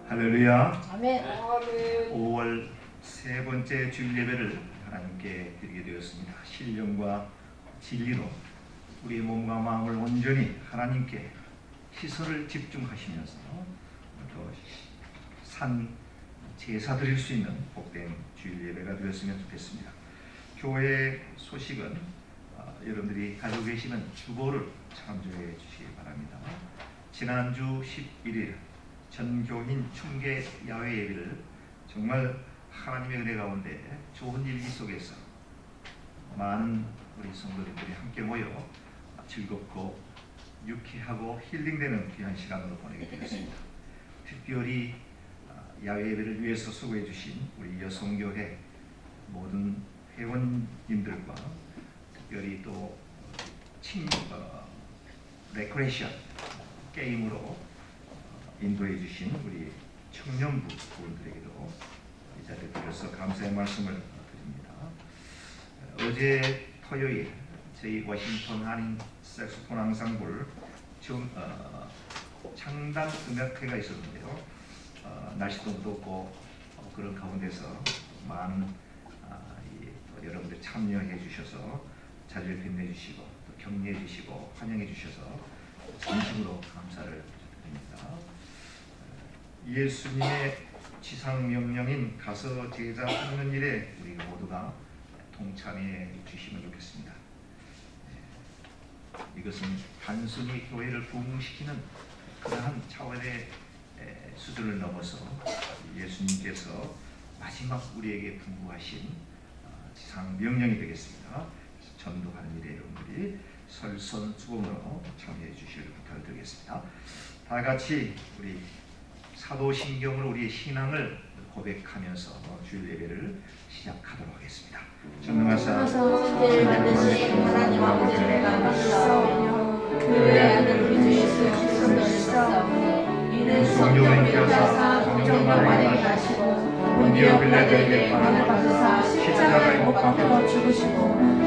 할렐루야. 아멘. 5월 세 번째 주일 예배를 하나님께 드리게 되었습니다. 신령과 진리로 우리의 몸과 마음을 온전히 하나님께 시선을 집중하시면서 산 제사 드릴 수 있는 복된 주일 예배가 되었으면 좋겠습니다. 교회 소식은 여러분들이 가지고 계시는 주보를 참조해 주시기 바랍니다. 지난주 11일 전교인 충계 야외 예배를 정말 하나님의 은혜 가운데 좋은 일기 속에서 많은 우리 성도님들이 함께 모여 즐겁고 유쾌하고 힐링되는 귀한 시간으로 보내게 되었습니다. 특별히 야외 예배를 위해서 수고해 주신 우리 여성교회 모든 회원님들과 특별히 또 레크레이션 게임으로 인도해 주신 우리 청년부 분들에게도 이 자리에 들어서 감사의 말씀을 드립니다. 어제 토요일 저희 워싱턴 한인 색소폰 앙상블 창단 음악회가 있었는데요. 날씨도 무덥고 그런 가운데서 많은 여러분들 참여해 주셔서 자리를 빛내주시고 또 격려해 주시고 환영해 주셔서 진심으로 감사를 드립니다. 예수님의 지상 명령인 가서 제자 하는 일에 우리 모두가 동참해 주시면 좋겠습니다. 이것은 단순히 교회를 부흥시키는 그러한 차원의 수준을 넘어서 예수님께서 마지막 우리에게 분부하신 지상 명령이 되겠습니다. 전도하는 일에 여러분들이 설선수범으로 참여해 주시기를 부탁드리겠습니다. 다 같이 우리 사도신경으로 우리의 신앙을 고백하면서 주일 예배를 시작하도록 하겠습니다. 전능하사 천지를 만드신 하나님 아버지를 감사하며 그의 아들 우리 주 예수 그리스도를 믿사오니 이는 성령을 인하사 동정과 만행에 가시고 본디오 빌라도에게 고난을 받으사 십자가에 못 박혀 죽으시고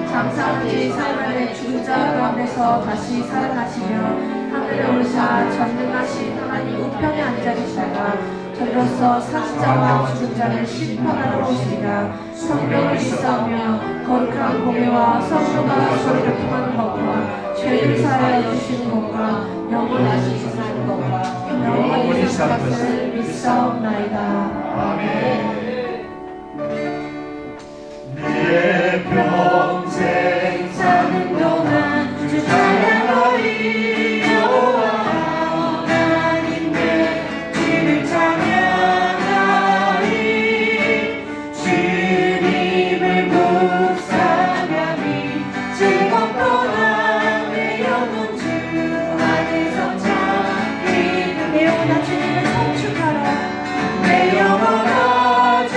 장사한 지 사흘 만에 죽은 자 가운데서 다시 살아나시며 하늘에 오르사 전능하신 하나님 우편에 앉아 계시다가 저로서 사는 자와 죽은 자를 심판하러 오시리라. 성령을 믿사오며 거룩한 공예와 성도가 소리를 통하는 것과 죄를 사하여 주시는 것과 영원하신 사는 것과 영원히 사는 것을 믿사옵나이다. 아멘. 내 평생 사는 동안 주 찬양하리 여호와 하나님 내 주를 찬양하리 주님을 묵상하리 즐겁도다 내 영혼 주 안에서 참기 내 영혼아 주님을 송축하라 내 영혼아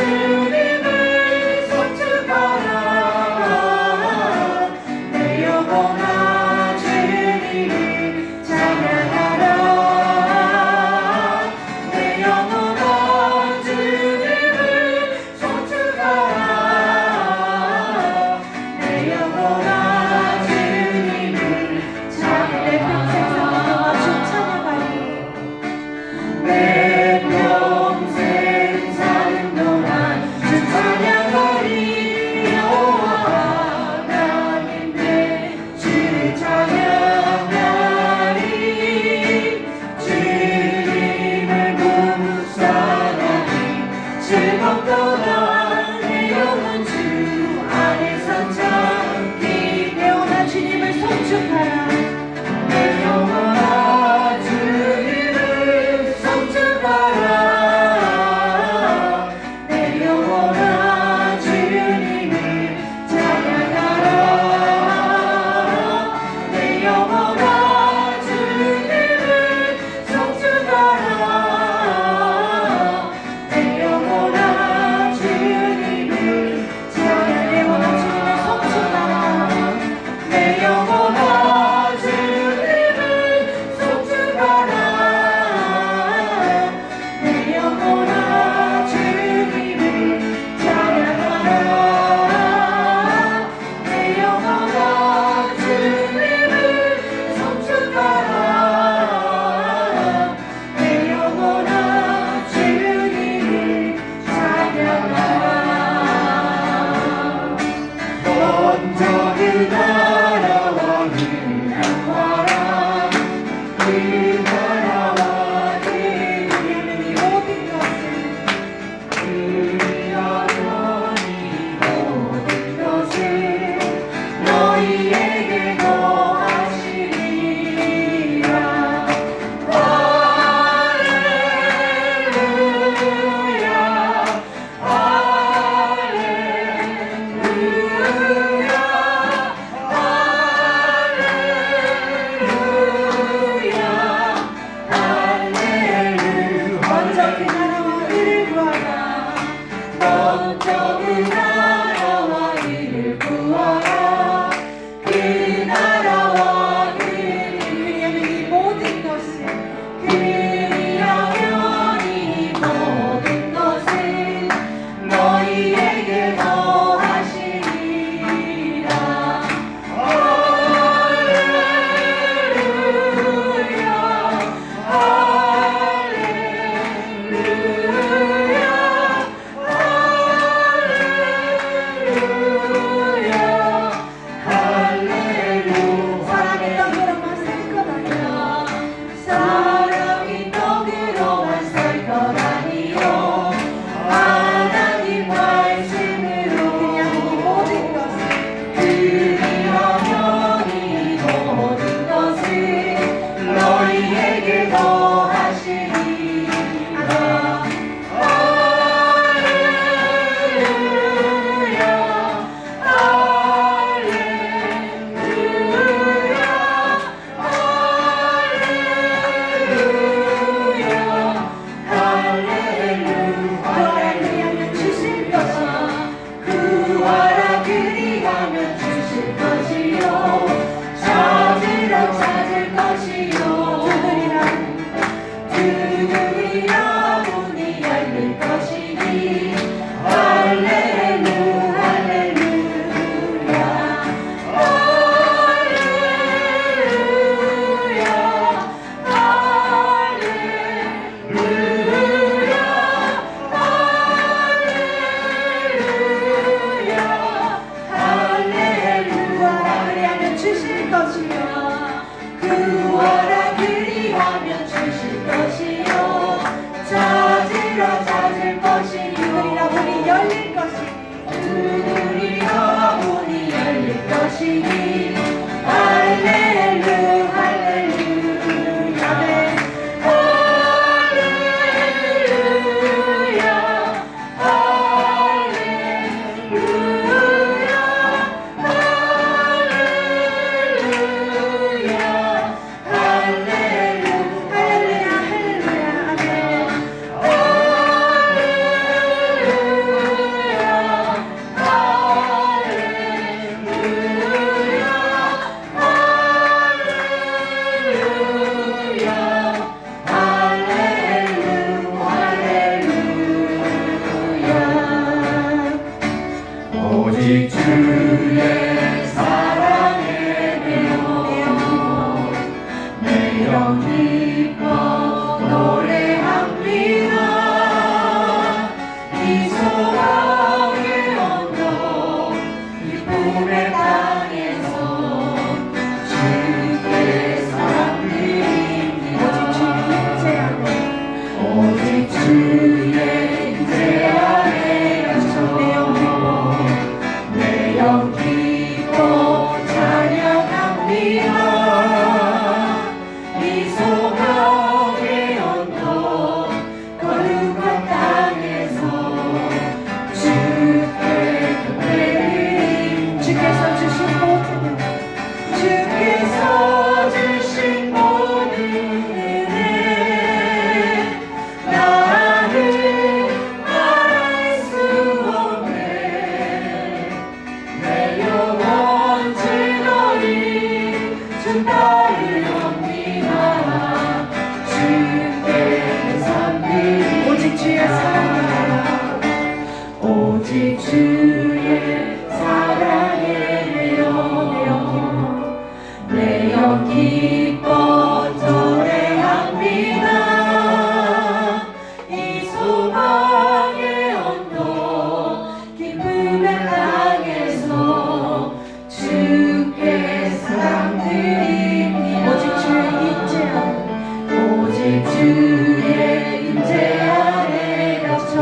주의 임재 안에 갇혀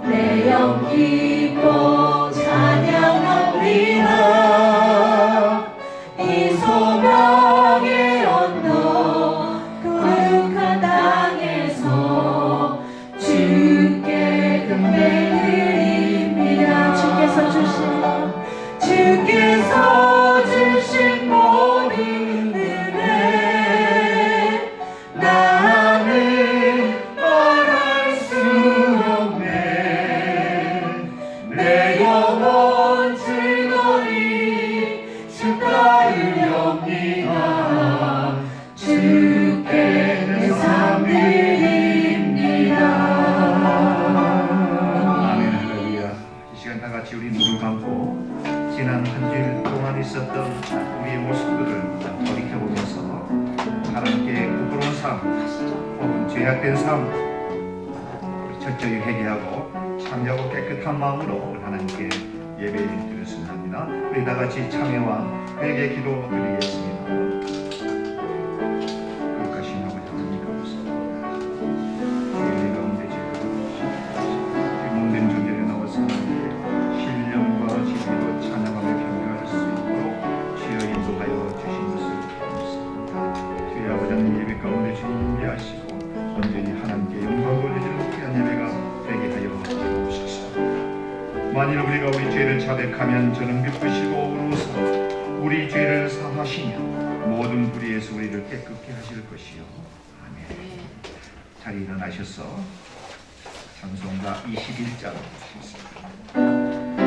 내 영 기뻐 찬양합니다. 이 소망의 언덕 거룩한 땅에서 주께 경배드립니다. 주께서 주신 모든 은혜 나는 말할 수 없네. 내 영혼 즐거이 주 따르렵니다. 주께 내 삶 드립니다. 아멘. 할렐루야. 이 시간 다 같이 우리 눈을 감고 지난 한 주일 동안 있었던 우리의 모습들을 돌이켜보면서 하나님께 부끄러운 삶 혹은 죄악된 삶 철저히 회개하고 참되고 깨끗한 마음으로 하나님께 예배 드렸으면 합니다. 우리 다 같이 참여와 회개 기도 드리겠습니다. 거룩하신 아버지 하나님 감사합니다. 예배 가운데 지금 몸된 존재에 나와서 하나님께 신령과 진리로 찬양하며 경배할 수 있도록 주여 인도하여 주신 것을 감사합니다. 주여 아버지 하나님 예배 가운데 주님 임재하시고 온전히 하나님께 영광 돌리시는 귀한 예배가 되게 하여 주옵소서. 만일 우리가 우리 죄를 자백하면 저는 믿으시고 우로서 우리 죄를 사하시며 모든 불의에서 우리를 깨끗게 하실 것이요. 아멘. 자리 일어나셔서 찬송가 21장 읽겠습니다.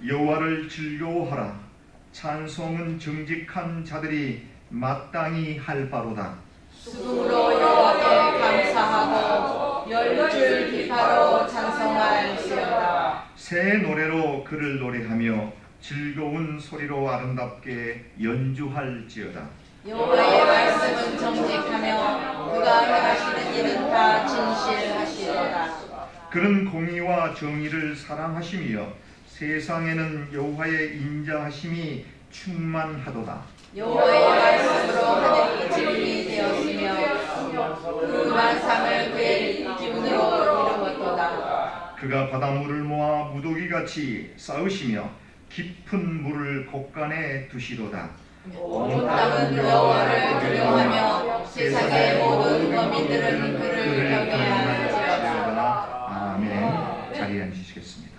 여호와를 즐거워하라. 찬송은 정직한 자들이 마땅히 할 바로다. 수금으로 여호와께 감사하고 열줄 기파로 찬송할지어다. 새 노래로 그를 노래하며 즐거운 소리로 아름답게 연주할지어다. 여호와의 말씀은 정직하며 그가 행하시는 일은 다 진실하시도다. 그는 공의와 정의를 사랑하시며 세상에는 여호와의 인자하심이 충만하도다. 여호와의 말씀으로 하늘이 진리 되었으며 그 만상을 그의 기운으로 이루었도다. 그가 바닷물을 모아 무더기같이 쌓으시며 깊은 물을 곳간에 두시도다. 온 땅은 여호와를 두려워하며 세상의 모든 거민들은 그를 경외할지어다. 아멘. 자리에 앉으시겠습니다.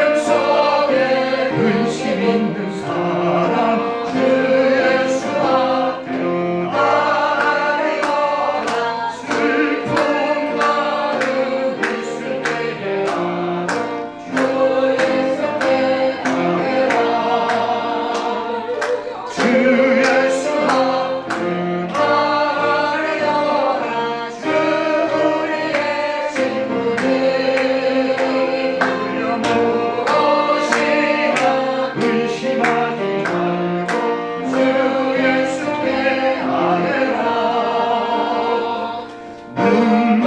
마음속에 근심 있는 사람 주 예수 앞에 아뢰어라. 슬픈 마음 있을 때에 주 예수께 아뢰라. 주 예수 앞에 아뢰어라. 주 우리의 친구니 의심하지 말고 주 예수께 아뢰라. 눈물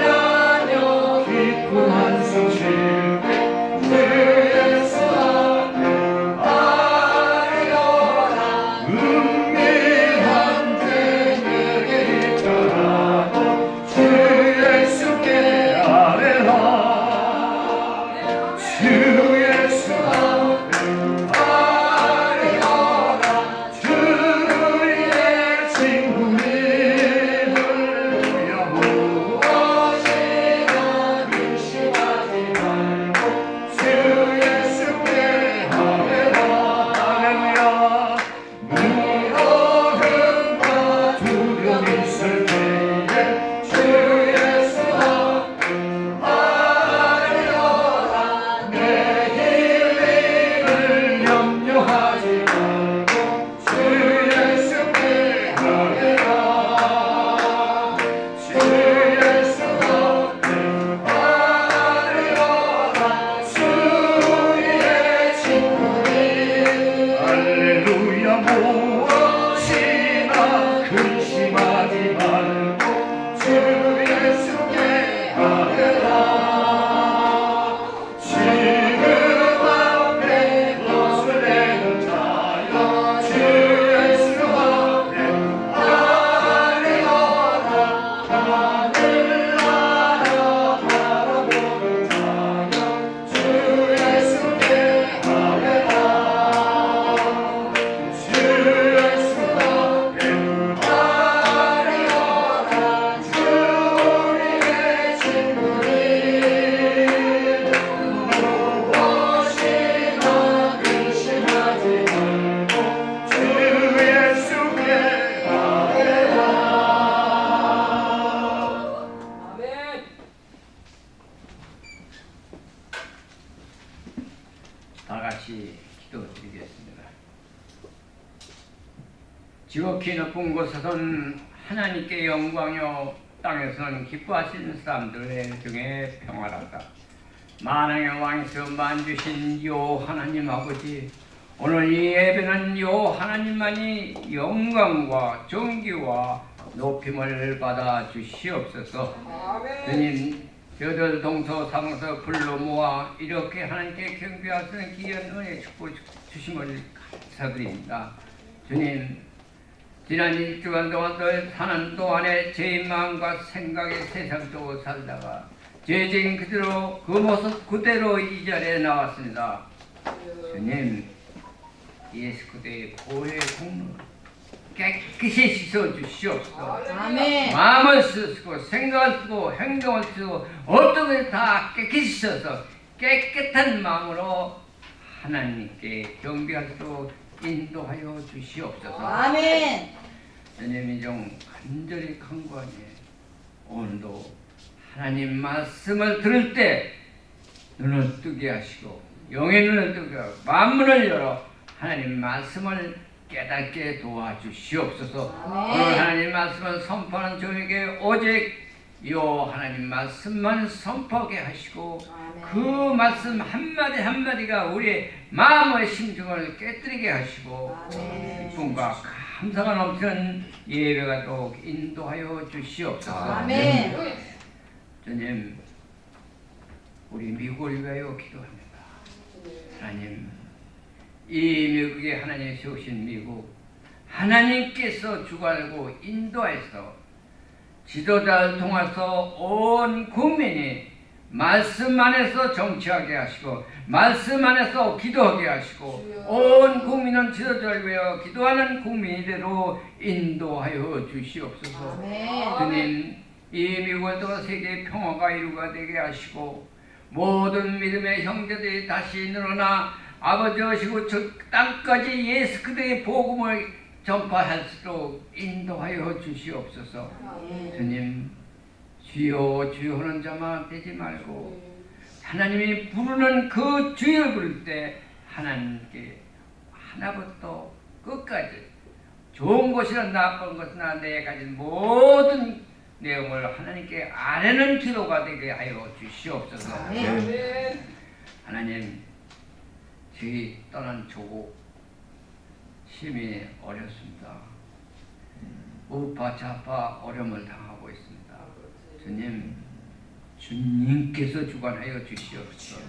나며 깊은 한숨 쉴 때 주 예수 앞에 아뢰어라. 은밀한 데에게 있더라도 주 예수께 아뢰라. 주 예수 앞에 아뢰어라. 주 우리의 친구니 할렐루야. 무엇이나 의심하지 말고 주 예수께 아뢰라. 할렐루야. 무엇과 두려움 있을 때에 주 예수 앞에 아뢰어라. 내일을 염려하지 말고 주 예수께 아뢰라. 주 예수 앞에 아뢰어라. 주 우리의 친구니 할렐루야. 무엇이나 근심하지 말고 주 예수께 아뢰라. 지금 앞에 벗을 내는 자여 주 예수 앞에 아뢰어라. 하늘나라 바라보는 자여 주 예수께 아뢰라. 주 예수 앞에 아뢰어라. 주 우리의 친구니 무엇이나 근심하지 말고 주 예수께 아뢰라. 다 같이 기도드리겠습니다. 지극히 높은 곳에서는 하나님께 영광이요 땅에서는 기뻐하시는 사람들의 중에 평화롭다. 만왕의 왕이서 만주신 요 하나님 아버지, 오늘 이 예배는 요 하나님만이 영광과 존귀와 높임을 받아 주시옵소서. 주님, 저들 동서남서 불러 모아 이렇게 하나님께 경배하시는 귀한 은혜 축복 주심을 감사드립니다. 주님, 지난 일주간 동안 사는 동안에 제 마음과 생각에 세상적으로 살다가 죄진 그대로 그 모습 그대로 이 자리에 나왔습니다. 주님, 예수 그대의 보혈의 공로 깨끗이 씻어주시옵소서. 아멘. 마음을 쓰고 생각을 쓰고 행동을 쓰고 어떻게 다 깨끗이 씻어서 깨끗한 마음으로 하나님께 경배할 수 인도하여 주시옵소서. 아멘. 주님이 좀 간절히 간구하니 오늘도 하나님 말씀을 들을 때 눈을 뜨게 하시고 영의 눈을 뜨게 하고 마음문을 열어 하나님 말씀을 깨닫게 도와주시옵소서. 아멘. 오늘 하나님 말씀을 선포하는 저에게 오직 요 하나님 말씀만 선포하게 하시고 아멘. 그 말씀 한마디 한마디가 우리의 마음의 심중을 깨뜨리게 하시고 아멘. 기쁨과 감사가 넘치는 예배가 또 인도하여 주시옵소서. 아멘. 주님, 우리 미국을 위하여 기도합니다. 하나님, 이 미국에 하나님 세우신 미국, 하나님께서 주관하고 인도하여서 지도자를 통해서 온 국민이 말씀 안에서 정치하게 하시고 말씀 안에서 기도하게 하시고 온 국민은 지도자를 위하여 기도하는 국민이대로 인도하여 주시옵소서. 아멘. 주님, 이 미국에도 세계 평화가 이루가 되게 하시고 모든 믿음의 형제들이 다시 늘어나 아버지 오시고 저 땅까지 예수 그리스도의 복음을 전파할수록 인도하여 주시옵소서. 주님, 주여 주여 하는 자만 되지 말고 하나님이 부르는 그 주여 부를 때 하나님께 하나부터 끝까지 좋은 것이나 나쁜 것이나 내 가진 모든 내용을 하나님께 아뢰는 기도가 되게 하여 주시옵소서. 하나님, 저희 떠난 조국 심히 어렵습니다. 우파 좌파 어려움을 당하고 있습니다. 주님, 주님께서 주관하여 주시옵소서.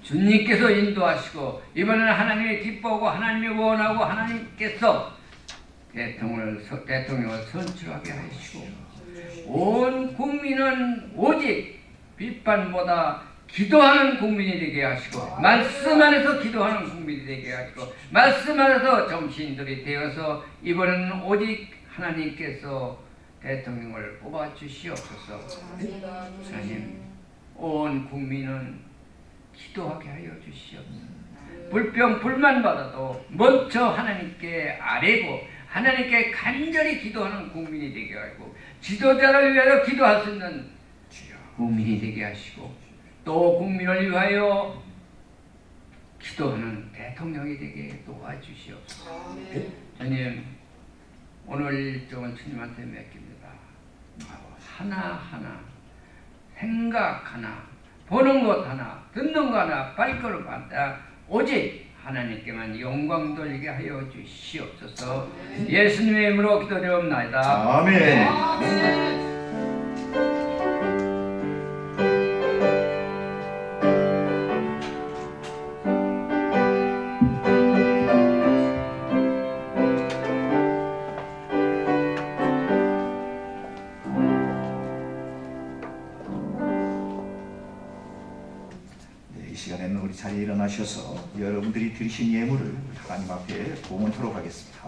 주님께서 인도하시고 이번에는 하나님이 기뻐하고 하나님이 원하고 하나님께서 대통령을 선출하게 하시고 온 국민은 오직 비판보다 기도하는 국민이 되게 하시고 말씀 안에서 기도하는 국민이 되게 하시고 말씀 안에서 정치인들이 되어서 이번에는 오직 하나님께서 대통령을 뽑아 주시옵소서. 하나님, 온 국민은 기도하게 하여 주시옵소서. 불평 불만 받아도 먼저 하나님께 아뢰고 하나님께 간절히 기도하는 국민이 되게 하고 지도자를 위하여 기도할 수 있는 국민이 되게 하시고 또 국민을 위하여 기도하는 대통령이 되게 도와주시옵소서. 주님, 오늘 일정은 주님한테 맡깁니다. 하나하나 생각 하나 보는 것 하나 듣는 것 하나 발걸음 하나 오직 하나님께만 영광 돌리게 하여 주시옵소서. 예수님의 이름으로 기도드리옵나이다. 아멘. 이 시간에는 우리 자리에 일어나셔서 여러분들이 드리신 예물을 하나님 앞에 봉헌토록 하겠습니다.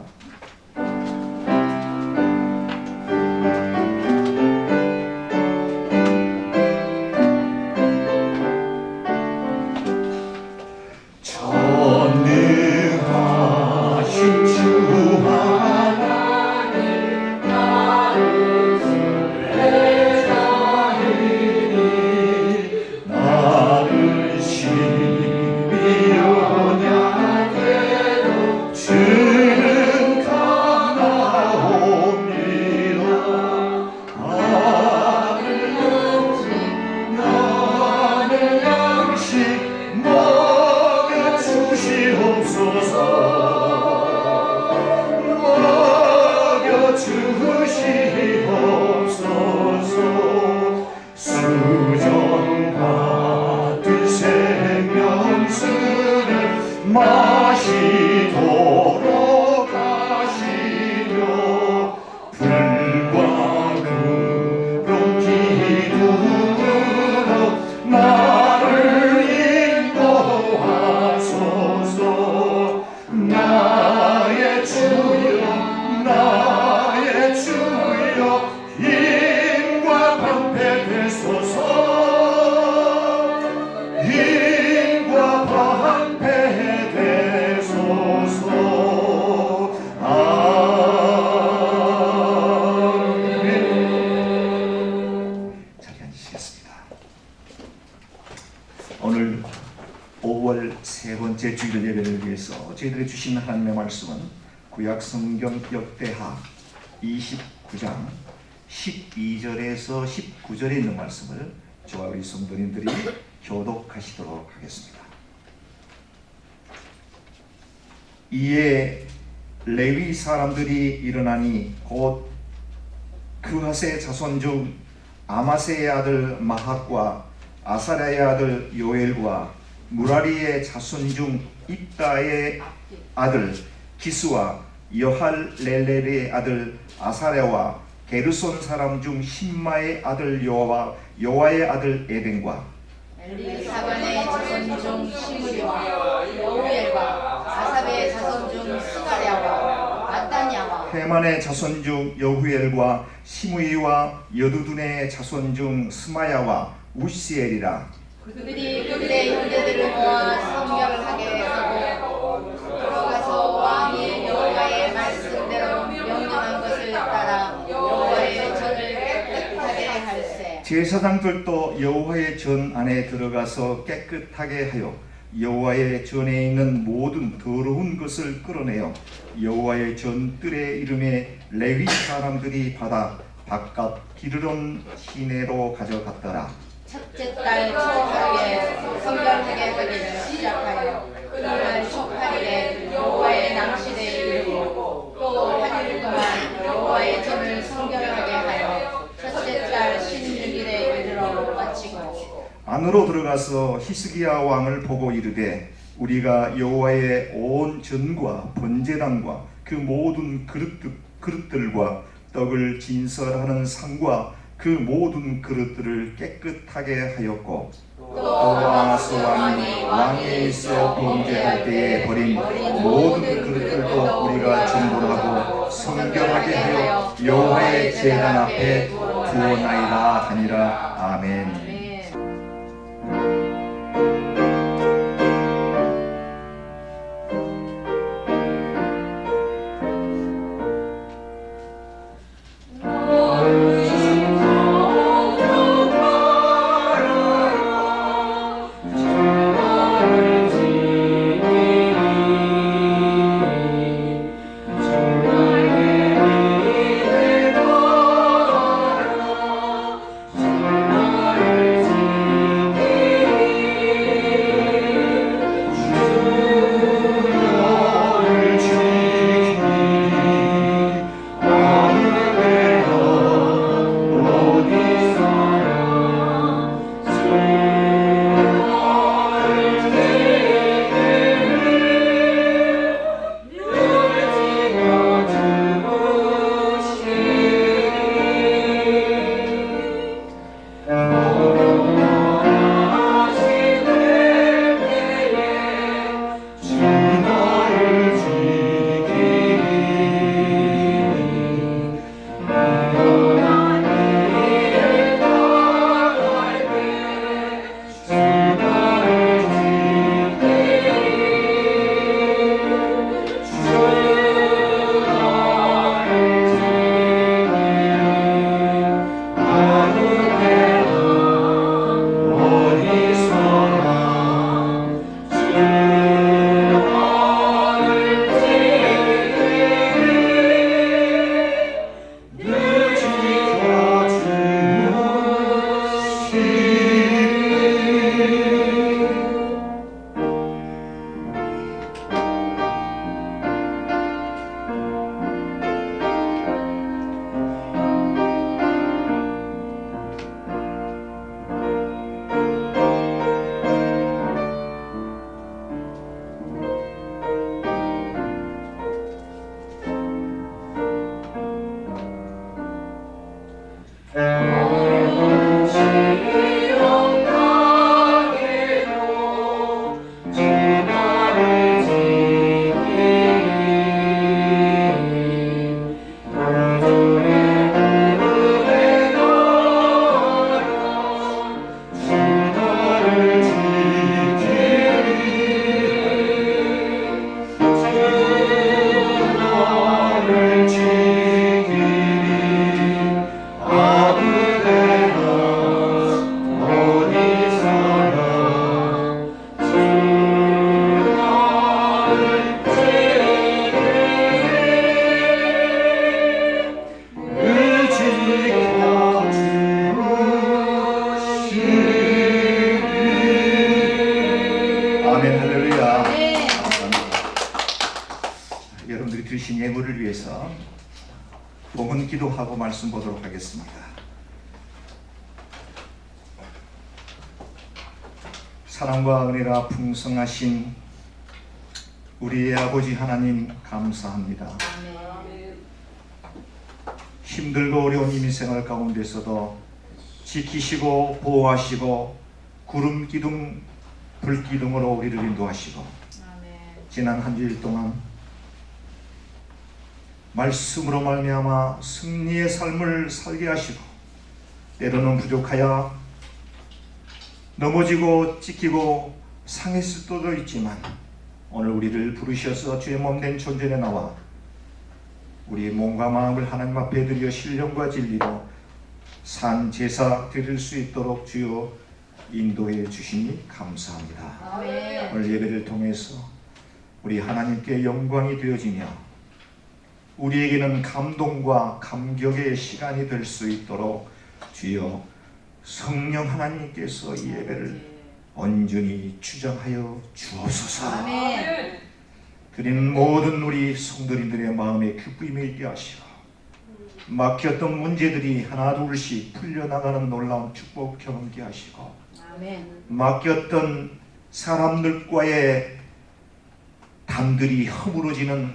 전능하신 주 하나님 나를 시비려냐대도 주는 감나옵니다. 나를 양식 먹여 주시옵소서. 먹여 주시옵소서. 수정받은 생명수를 마시도록 하시며 불과 그런 기둥으로 나를 인도하소서. 나의 주여 나의 주여 힘과 방패 되소서. 힘과 방패 되소서. 아멘. 자리에 앉으시겠습니다. 오늘 5월 세 번째 주일 예배를 위해서 저희들이 주신 하나님의 말씀은 구약 성경 역대하 29장 12절에서 19절에 있는 말씀을 저와 우리 성도님들이 교독하시도록 하겠습니다. 이에 레위 사람들이 일어나니 곧 그하세 자손 중 아마세의 아들 마학과 아사랴의 아들 요엘과 무라리의 자손 중 입다의 아들 기스와 여할렐렐의 아들 아사랴와 게르손 사람 중 신마의 아들 여호와의 아들 에벤과 엘리사반의 자손 중 시므리와 여우엘과 아삽의 자손 중 스가랴와 마따냐와 헤만의 자손 중 여후엘과 시므이와 여두둔의 자손 중 스마야와 우시엘이라. 그들이 그들의 형제들을 모아 성결하게 하고 들어가서 왕이 여호와의 말씀대로 명령한 것을 따라 여호와의 전을 깨끗하게 할세. 제사장들도 여호와의 전 안에 들어가서 깨끗하게 하여 여호와의 전에 있는 모든 더러운 것을 끌어내어 여호와의 전 뜰의 이름에 레위 사람들이 받아 바깥 기르론 시내로 가져갔더라. 첫째 달 초하루에 성결하게 하기를 시작하여 그날 초하루에 여호와의 낭실에 이르고 또 8일 동안 여호와의 전을 성결하게 하여 첫째 달 16일에 이르러 마치고 안으로 들어가서 히스기야 왕을 보고 이르되 우리가 여호와의 온 전과 번제단과 그 모든 그릇들과 떡을 진설하는 상과 그 모든 그릇들을 깨끗하게 하였고 또 아하스 왕이 왕에 있어 범죄할 때에 버린 모든 그릇들도 우리가 중불하고 성결하게 하여 여호와의 제단 앞에 두어나이다 하니라. 아멘. 봉헌 기도하고 말씀 보도록 하겠습니다. 사랑과 은혜가 풍성하신 우리의 아버지 하나님 감사합니다. 아멘. 힘들고 어려운 인생활 가운데서도 지키시고 보호하시고 구름 기둥 불 기둥으로 우리를 인도하시고 아멘. 지난 한 주일 동안 말씀으로 말미암아 승리의 삶을 살게 하시고 때로는 부족하여 넘어지고 찢기고 상했을 때도 있지만 오늘 우리를 부르셔서 주의 몸된 존전에 나와 우리의 몸과 마음을 하나님 앞에 드려 신령과 진리로 산 제사 드릴 수 있도록 주여 인도해 주시니 감사합니다. 아멘. 오늘 예배를 통해서 우리 하나님께 영광이 되어지며 우리에게는 감동과 감격의 시간이 될 수 있도록 주여 성령 하나님께서 이 예배를 온전히 주장하여 주옵소서. 아멘. 드리는 모든 우리 성도님들의 마음에 기쁨이 있게 하시고 막혔던 문제들이 하나 둘씩 풀려나가는 놀라운 축복 경험케 하시고 아멘. 맡겼던 사람들과의 담들이 허물어지는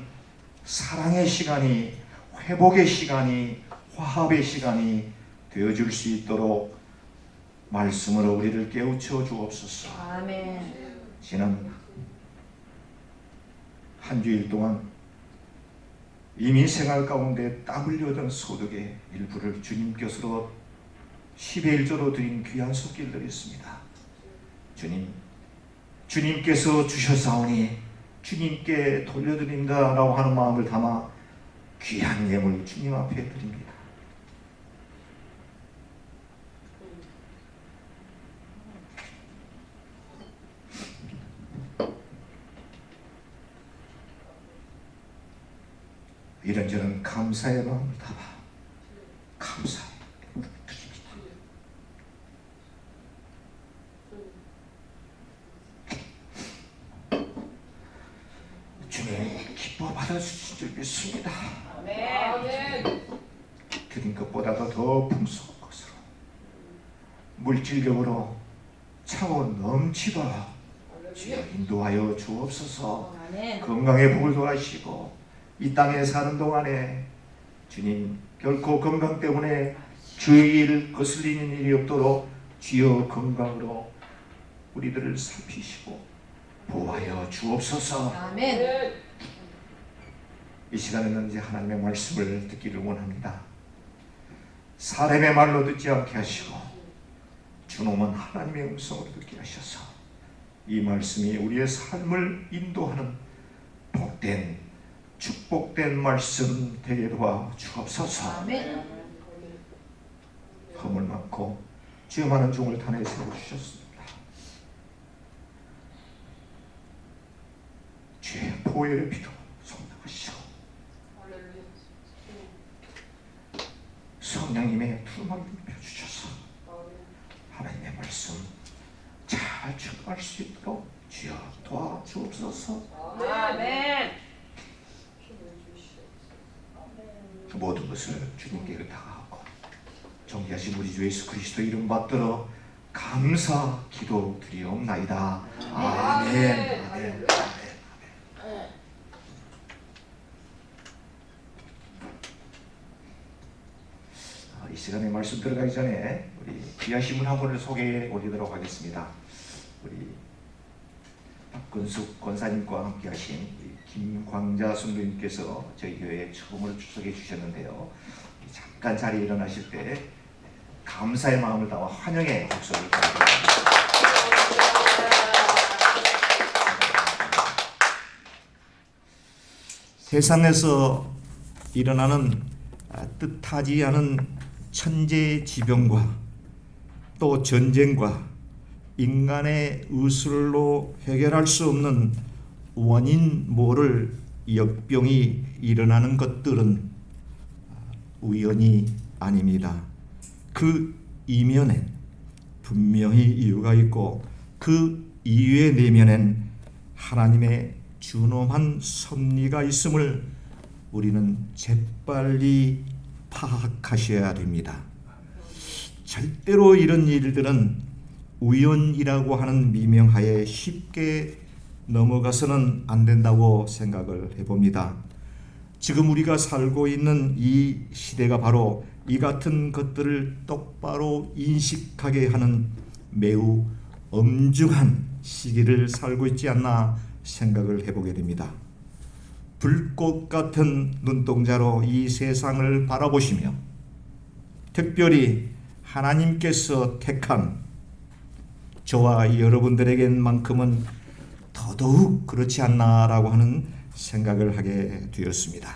사랑의 시간이, 회복의 시간이, 화합의 시간이 되어줄 수 있도록 말씀으로 우리를 깨우쳐 주옵소서. 아멘. 지난 한 주일 동안 이미 생활 가운데 땀 흘려던 소득의 일부를 주님께서로 10의 1조로 드린 귀한 손길들이 있습니다. 주님, 주님께서 주셨사오니 주님께 돌려드린다라고 하는 마음을 담아 귀한 예물 주님 앞에 드립니다. 이런저런 감사의 마음을 담아 감사의 예물을 드립니다. 주님 기뻐 받아주실 줄 믿습니다. 드린 것보다도 더 풍성한 것으로 물질력으로 차고 넘치도록 주여 인도하여 주옵소서. 아멘. 건강의 복을 더하시고 이 땅에 사는 동안에 주님 결코 건강 때문에 주의 일 거슬리는 일이 없도록 주여 건강으로 우리들을 살피시고 보호하여 주옵소서. 아멘. 이 시간에는 이제 하나님의 말씀을 듣기를 원합니다. 사람의 말로 듣지 않게 하시고 주놈은 하나님의 음성으로 듣게 하셔서 이 말씀이 우리의 삶을 인도하는 복된 축복된 말씀 되게 도와 주옵소서. 아멘. 허물 많고 죄 많은 종을 단에 세워주셨습니다. 죄의 보혈의 피로 성령하시고 성령님의 두루마리 입혀주셔서 하나님의 말씀 잘 전할 수 있도록 주여 도와주옵소서. 아멘. 모든 것을 주님께 의탁하고 정죄하신 우리 주 예수 그리스도 이름 받들어 감사 기도 드리옵나이다. 아멘. 아멘. 이 시간에 말씀 들어가기 전에 우리 귀하신 분 한 분을 소개해 올리도록 하겠습니다. 우리 박근숙 권사님과 함께하신 우리 김광자 성도님께서 저희 교회에 처음으로 출석해 주셨는데요. 잠깐 자리에 일어나실 때 감사의 마음을 담아 환영의 목소리를 드립니다. 세상에서 일어나는 뜻하지 않은 천재지변과 또 전쟁과 인간의 의술로 해결할 수 없는 원인 모를 역병이 일어나는 것들은 우연이 아닙니다. 그 이면엔 분명히 이유가 있고 그 이유의 내면엔 하나님의 준엄한 섭리가 있음을 우리는 재빨리 파악하셔야 됩니다. 절대로 이런 일들은 우연이라고 하는 미명하에 쉽게 넘어가서는 안 된다고 생각을 해봅니다. 지금 우리가 살고 있는 이 시대가 바로 이 같은 것들을 똑바로 인식하게 하는 매우 엄중한 시기를 살고 있지 않나 생각을 해보게 됩니다. 불꽃 같은 눈동자로 이 세상을 바라보시며 특별히 하나님께서 택한 저와 여러분들에게만큼은 더더욱 그렇지 않나라고 하는 생각을 하게 되었습니다.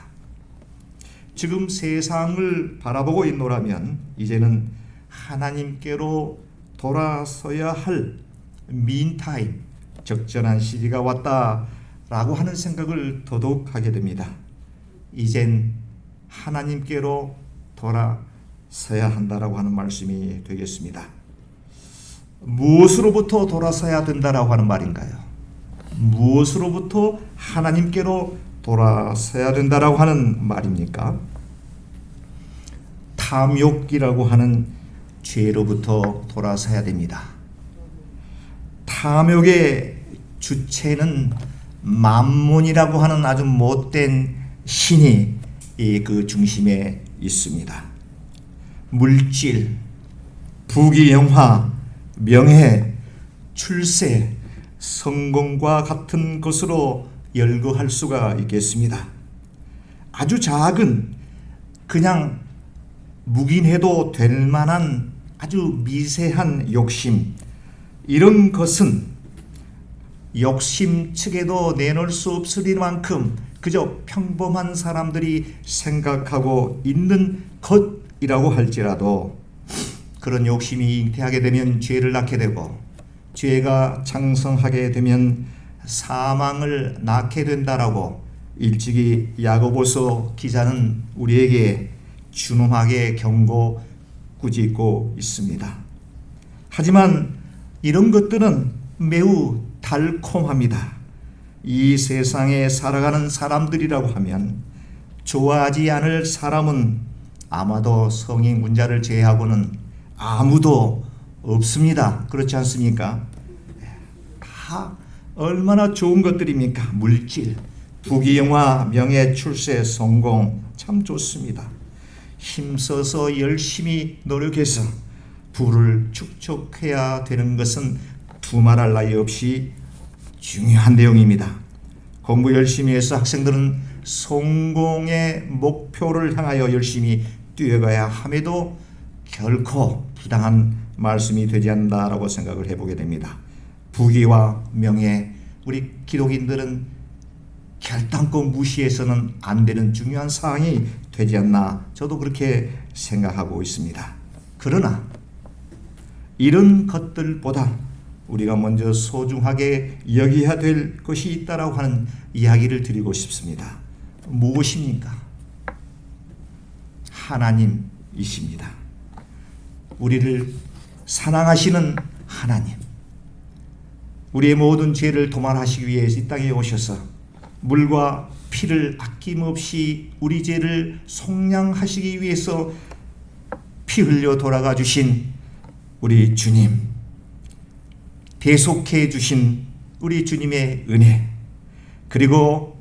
지금 세상을 바라보고 있노라면 이제는 하나님께로 돌아서야 할 민타임, 적절한 시기가 왔다라고 하는 생각을 더더욱 하게 됩니다. 이젠 하나님께로 돌아서야 한다라고 하는 말씀이 되겠습니다. 무엇으로부터 돌아서야 된다라고 하는 말인가요? 무엇으로부터 하나님께로 돌아서야 된다라고 하는 말입니까? 탐욕이라고 하는 죄로부터 돌아서야 됩니다. 탐욕의 주체는 만몬이라고 하는 아주 못된 신이 그 중심에 있습니다. 물질, 부귀영화, 명예, 출세, 성공과 같은 것으로 열거할 수가 있겠습니다. 아주 작은 그냥 묵인해도 될 만한 아주 미세한 욕심, 이런 것은 욕심측에도 내놓을 수 없을 만큼 그저 평범한 사람들이 생각하고 있는 것이라고 할지라도 그런 욕심이 잉태하게 되면 죄를 낳게 되고 죄가 장성하게 되면 사망을 낳게 된다라고 일찍이 야고보서 기자는 우리에게 준엄하게 경고 꾸짖고 있습니다. 하지만 이런 것들은 매우 달콤합니다. 이 세상에 살아가는 사람들이라고 하면 좋아하지 않을 사람은 아마도 성인 군자를 제외하고는 아무도 없습니다. 그렇지 않습니까? 다 얼마나 좋은 것들입니까? 물질, 부귀영화, 명예, 출세, 성공 참 좋습니다. 힘써서 열심히 노력해서 부를 축적해야 되는 것은 두말할 나위 없이 중요한 내용입니다. 공부 열심히 해서 학생들은 성공의 목표를 향하여 열심히 뛰어가야 함에도 결코 부당한 말씀이 되지 않는다라고 생각을 해보게 됩니다. 부귀와 명예, 우리 기독인들은 결단코 무시해서는 안 되는 중요한 사항이 되지 않나 저도 그렇게 생각하고 있습니다. 그러나 이런 것들보다 우리가 먼저 소중하게 여겨야 될 것이 있다라고 하는 이야기를 드리고 싶습니다. 무엇입니까? 하나님이십니다. 우리를 사랑하시는 하나님, 우리의 모든 죄를 도말하시기 위해서 이 땅에 오셔서 물과 피를 아낌없이 우리 죄를 속량하시기 위해서 피 흘려 돌아가 주신 우리 주님, 대속해 주신 우리 주님의 은혜, 그리고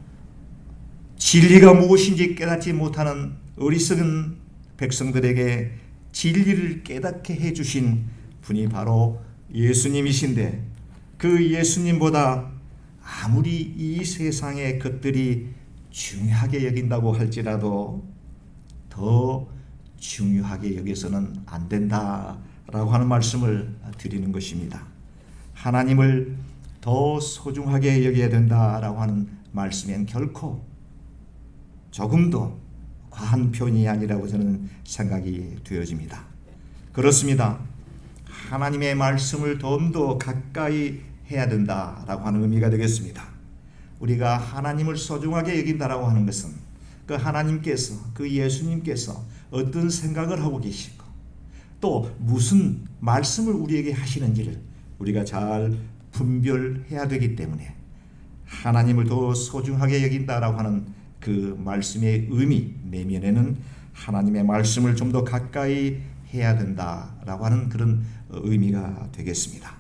진리가 무엇인지 깨닫지 못하는 어리석은 백성들에게 진리를 깨닫게 해주신 분이 바로 예수님이신데, 그 예수님보다 아무리 이 세상의 것들이 중요하게 여긴다고 할지라도 더 중요하게 여겨서는 안 된다라고 하는 말씀을 드리는 것입니다. 하나님을 더 소중하게 여겨야 된다라고 하는 말씀엔 결코 조금도 과한 표현이 아니라고 저는 생각이 되어집니다. 그렇습니다. 하나님의 말씀을 좀 더 가까이 해야 된다라고 하는 의미가 되겠습니다. 우리가 하나님을 소중하게 여긴다라고 하는 것은 그 하나님께서, 그 예수님께서 어떤 생각을 하고 계시고 또 무슨 말씀을 우리에게 하시는지를 우리가 잘 분별해야 되기 때문에 하나님을 더 소중하게 여긴다라고 하는 그 말씀의 의미 내면에는 하나님의 말씀을 좀 더 가까이 해야 된다라고 하는 그런 의미가 되겠습니다.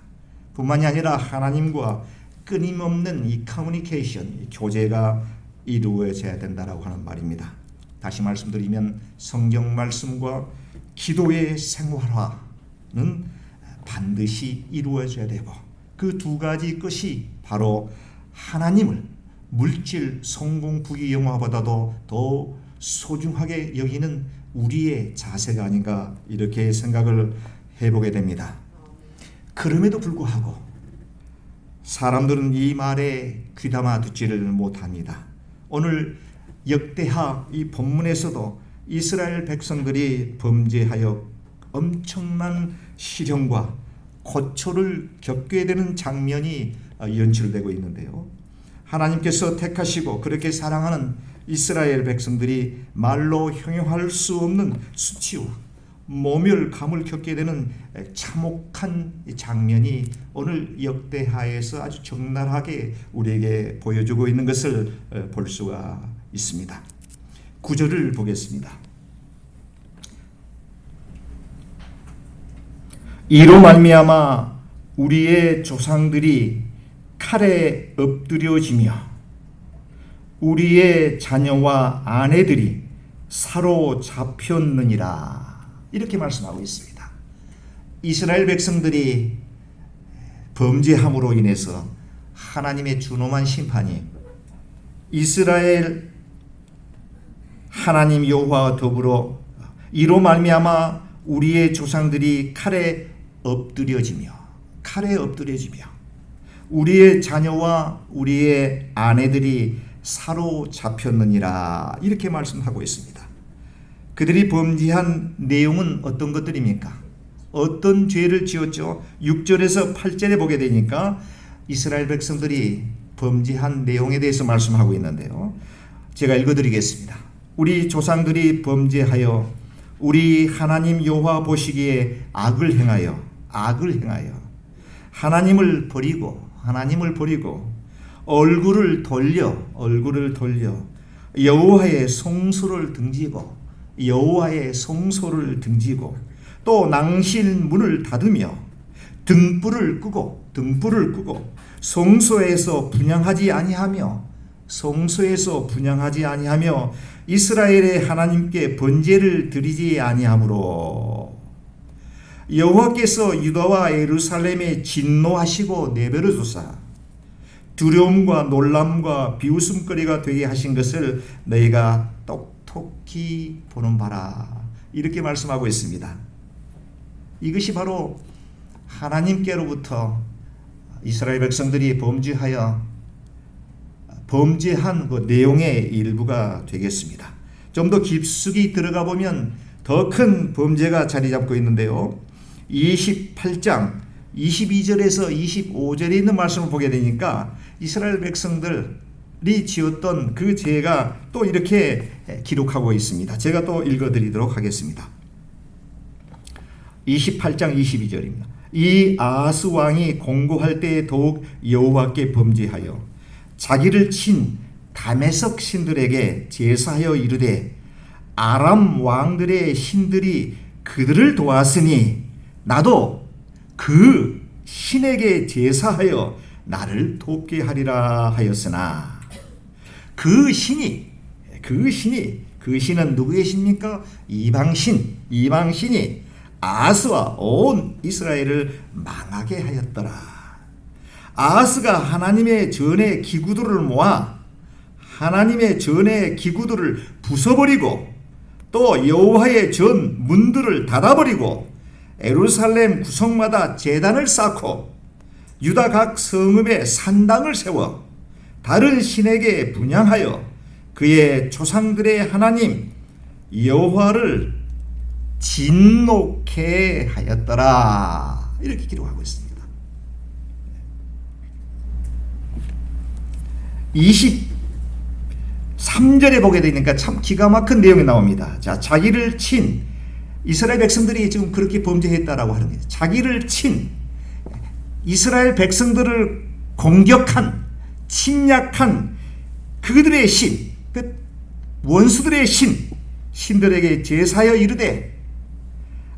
뿐만이 아니라 하나님과 끊임없는 이 커뮤니케이션, 이 교제가 이루어져야 된다라고 하는 말입니다. 다시 말씀드리면 성경 말씀과 기도의 생활화는 반드시 이루어져야 되고, 그 두 가지 것이 바로 하나님을 물질 성공 부귀영화보다도 더 소중하게 여기는 우리의 자세가 아닌가, 이렇게 생각을 해보게 됩니다. 그럼에도 불구하고 사람들은 이 말에 귀담아 듣지를 못합니다. 오늘 역대하 이 본문에서도 이스라엘 백성들이 범죄하여 엄청난 시련과 고초를 겪게 되는 장면이 연출되고 있는데요. 하나님께서 택하시고 그렇게 사랑하는 이스라엘 백성들이 말로 형용할 수 없는 수치와 모멸감을 겪게 되는 참혹한 장면이 오늘 역대하에서 아주 적나라하게 우리에게 보여주고 있는 것을 볼 수가 있습니다. 9절을 보겠습니다. 이로 말미암아 우리의 조상들이 칼에 엎드려지며 우리의 자녀와 아내들이 사로잡혔느니라, 이렇게 말씀하고 있습니다. 이스라엘 백성들이 범죄함으로 인해서 하나님의 준엄한 심판이 이스라엘 하나님 여호와와 더불어 이로 말미암아 우리의 조상들이 칼에 엎드려지며 우리의 자녀와 우리의 아내들이 사로잡혔느니라, 이렇게 말씀하고 있습니다. 그들이 범죄한 내용은 어떤 것들입니까? 어떤 죄를 지었죠? 6절에서 8절에 보게 되니까 이스라엘 백성들이 범죄한 내용에 대해서 말씀하고 있는데요. 제가 읽어드리겠습니다. 우리 조상들이 범죄하여 우리 하나님 여호와 보시기에 악을 행하여 하나님을 버리고 얼굴을 돌려 여호와의 성소를 등지고 또 낭실문을 닫으며 등불을 끄고 성소에서 분향하지 아니하며 이스라엘의 하나님께 번제를 드리지 아니하므로 여호와께서 유다와 예루살렘에 진노하시고 내버려 두사 두려움과 놀람과 비웃음거리가 되게 하신 것을 너희가 똑똑히 보는 바라, 이렇게 말씀하고 있습니다. 이것이 바로 하나님께로부터 이스라엘 백성들이 범죄한 그 내용의 일부가 되겠습니다. 좀 더 깊숙이 들어가 보면 더 큰 범죄가 자리 잡고 있는데요. 28장 22절에서 25절에 있는 말씀을 보게 되니까 이스라엘 백성들이 지었던 그 죄가 또 이렇게 기록하고 있습니다. 제가 또 읽어드리도록 하겠습니다. 28장 22절입니다. 이 아하스 왕이 공고할 때에 더욱 여호와께 범죄하여 자기를 친 다메섹 신들에게 제사하여 이르되 아람 왕들의 신들이 그들을 도왔으니 나도 그 신에게 제사하여 나를 돕게 하리라 하였으나 그 신은 누구의 신입니까? 이방신이 아하스와 온 이스라엘을 망하게 하였더라. 아하스가 하나님의 전의 기구들을 모아 하나님의 전의 기구들을 부숴버리고 또 여호와의 전 문들을 닫아버리고 예루살렘 구석마다 제단을 쌓고 유다 각 성읍에 산당을 세워 다른 신에게 분향하여 그의 조상들의 하나님 여호와를 진노케 하였더라, 이렇게 기록하고 있습니다. 23절에 보게 되니까 참 기가 막힌 내용이 나옵니다. 자, 자기를 친 이스라엘 백성들이 지금 그렇게 범죄했다라고 하는 거예요. 자기를 친 이스라엘 백성들을 공격한 침략한 그들의 신, 그 원수들의 신들에게 제사하여 이르되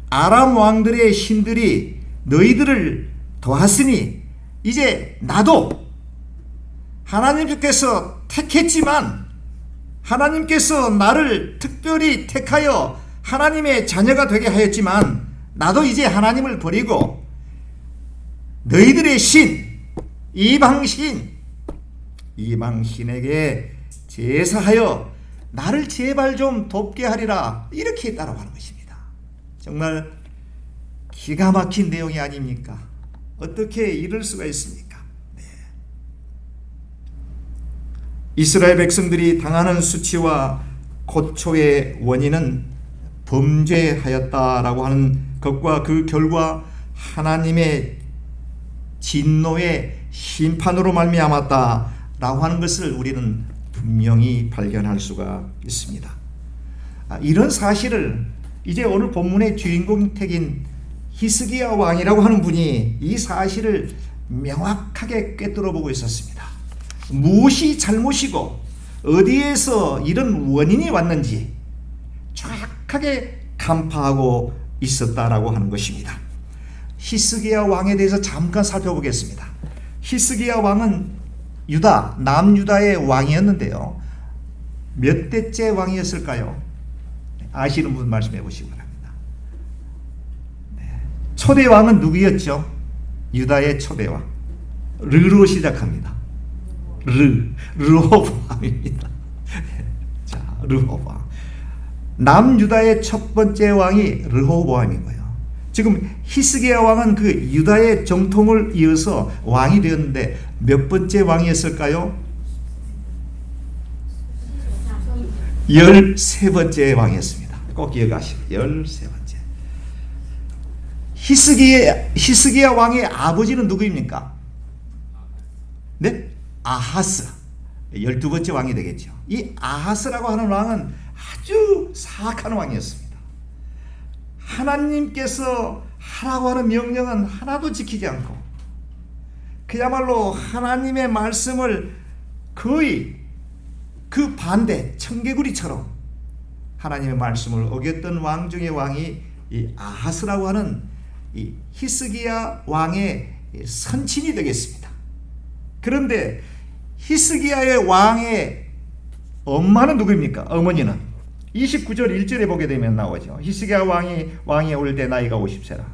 아람 왕들의 신들이 너희들을 도왔으니 이제 나도 하나님께서 택했지만 하나님께서 나를 특별히 택하여 하나님의 자녀가 되게 하였지만 나도 이제 하나님을 버리고 너희들의 신 이방신에게 제사하여 나를 제발 좀 돕게 하리라, 이렇게 따라가는 것입니다. 정말 기가 막힌 내용이 아닙니까? 어떻게 이럴 수가 있습니까? 네. 이스라엘 백성들이 당하는 수치와 고초의 원인은 범죄하였다라고 하는 것과 그 결과 하나님의 진노의 심판으로 말미암았다라고 하는 것을 우리는 분명히 발견할 수가 있습니다. 이런 사실을 이제 오늘 본문의 주인공택인 히스기야 왕이라고 하는 분이 이 사실을 명확하게 꿰뚫어 보고 있었습니다. 무엇이 잘못이고 어디에서 이런 원인이 왔는지 정확하게 간파하고 있었다라고 하는 것입니다. 히스기야 왕에 대해서 잠깐 살펴보겠습니다. 히스기야 왕은 유다, 남유다의 왕이었는데요. 몇 대째 왕이었을까요? 아시는 분 말씀해 보시기 바랍니다. 네. 초대 왕은 누구였죠? 유다의 초대 왕. 르로 시작합니다. 르호보암입니다. 자, 르호보암. 남유다의 첫 번째 왕이 르호보암이고요. 지금 히스기야 왕은 그 유다의 정통을 이어서 왕이 되었는데 몇 번째 왕이었을까요? 13번째 왕이었습니다. 꼭 기억하시고 13번째. 히스기야 왕의 아버지는 누구입니까? 네? 아하스. 12번째 왕이 되겠죠. 이 아하스라고 하는 왕은 아주 사악한 왕이었습니다. 하나님께서 하라고 하는 명령은 하나도 지키지 않고 그야말로 하나님의 말씀을 거의 그 반대 청개구리처럼 하나님의 말씀을 어겼던 왕 중의 왕이 이 아하스라고 하는 이 히스기야 왕의 선친이 되겠습니다. 그런데 히스기야의 왕의 엄마는 누구입니까? 어머니는 29절 1절에 보게 되면 나오죠. 히스기야 왕이 올 때 나이가 50세라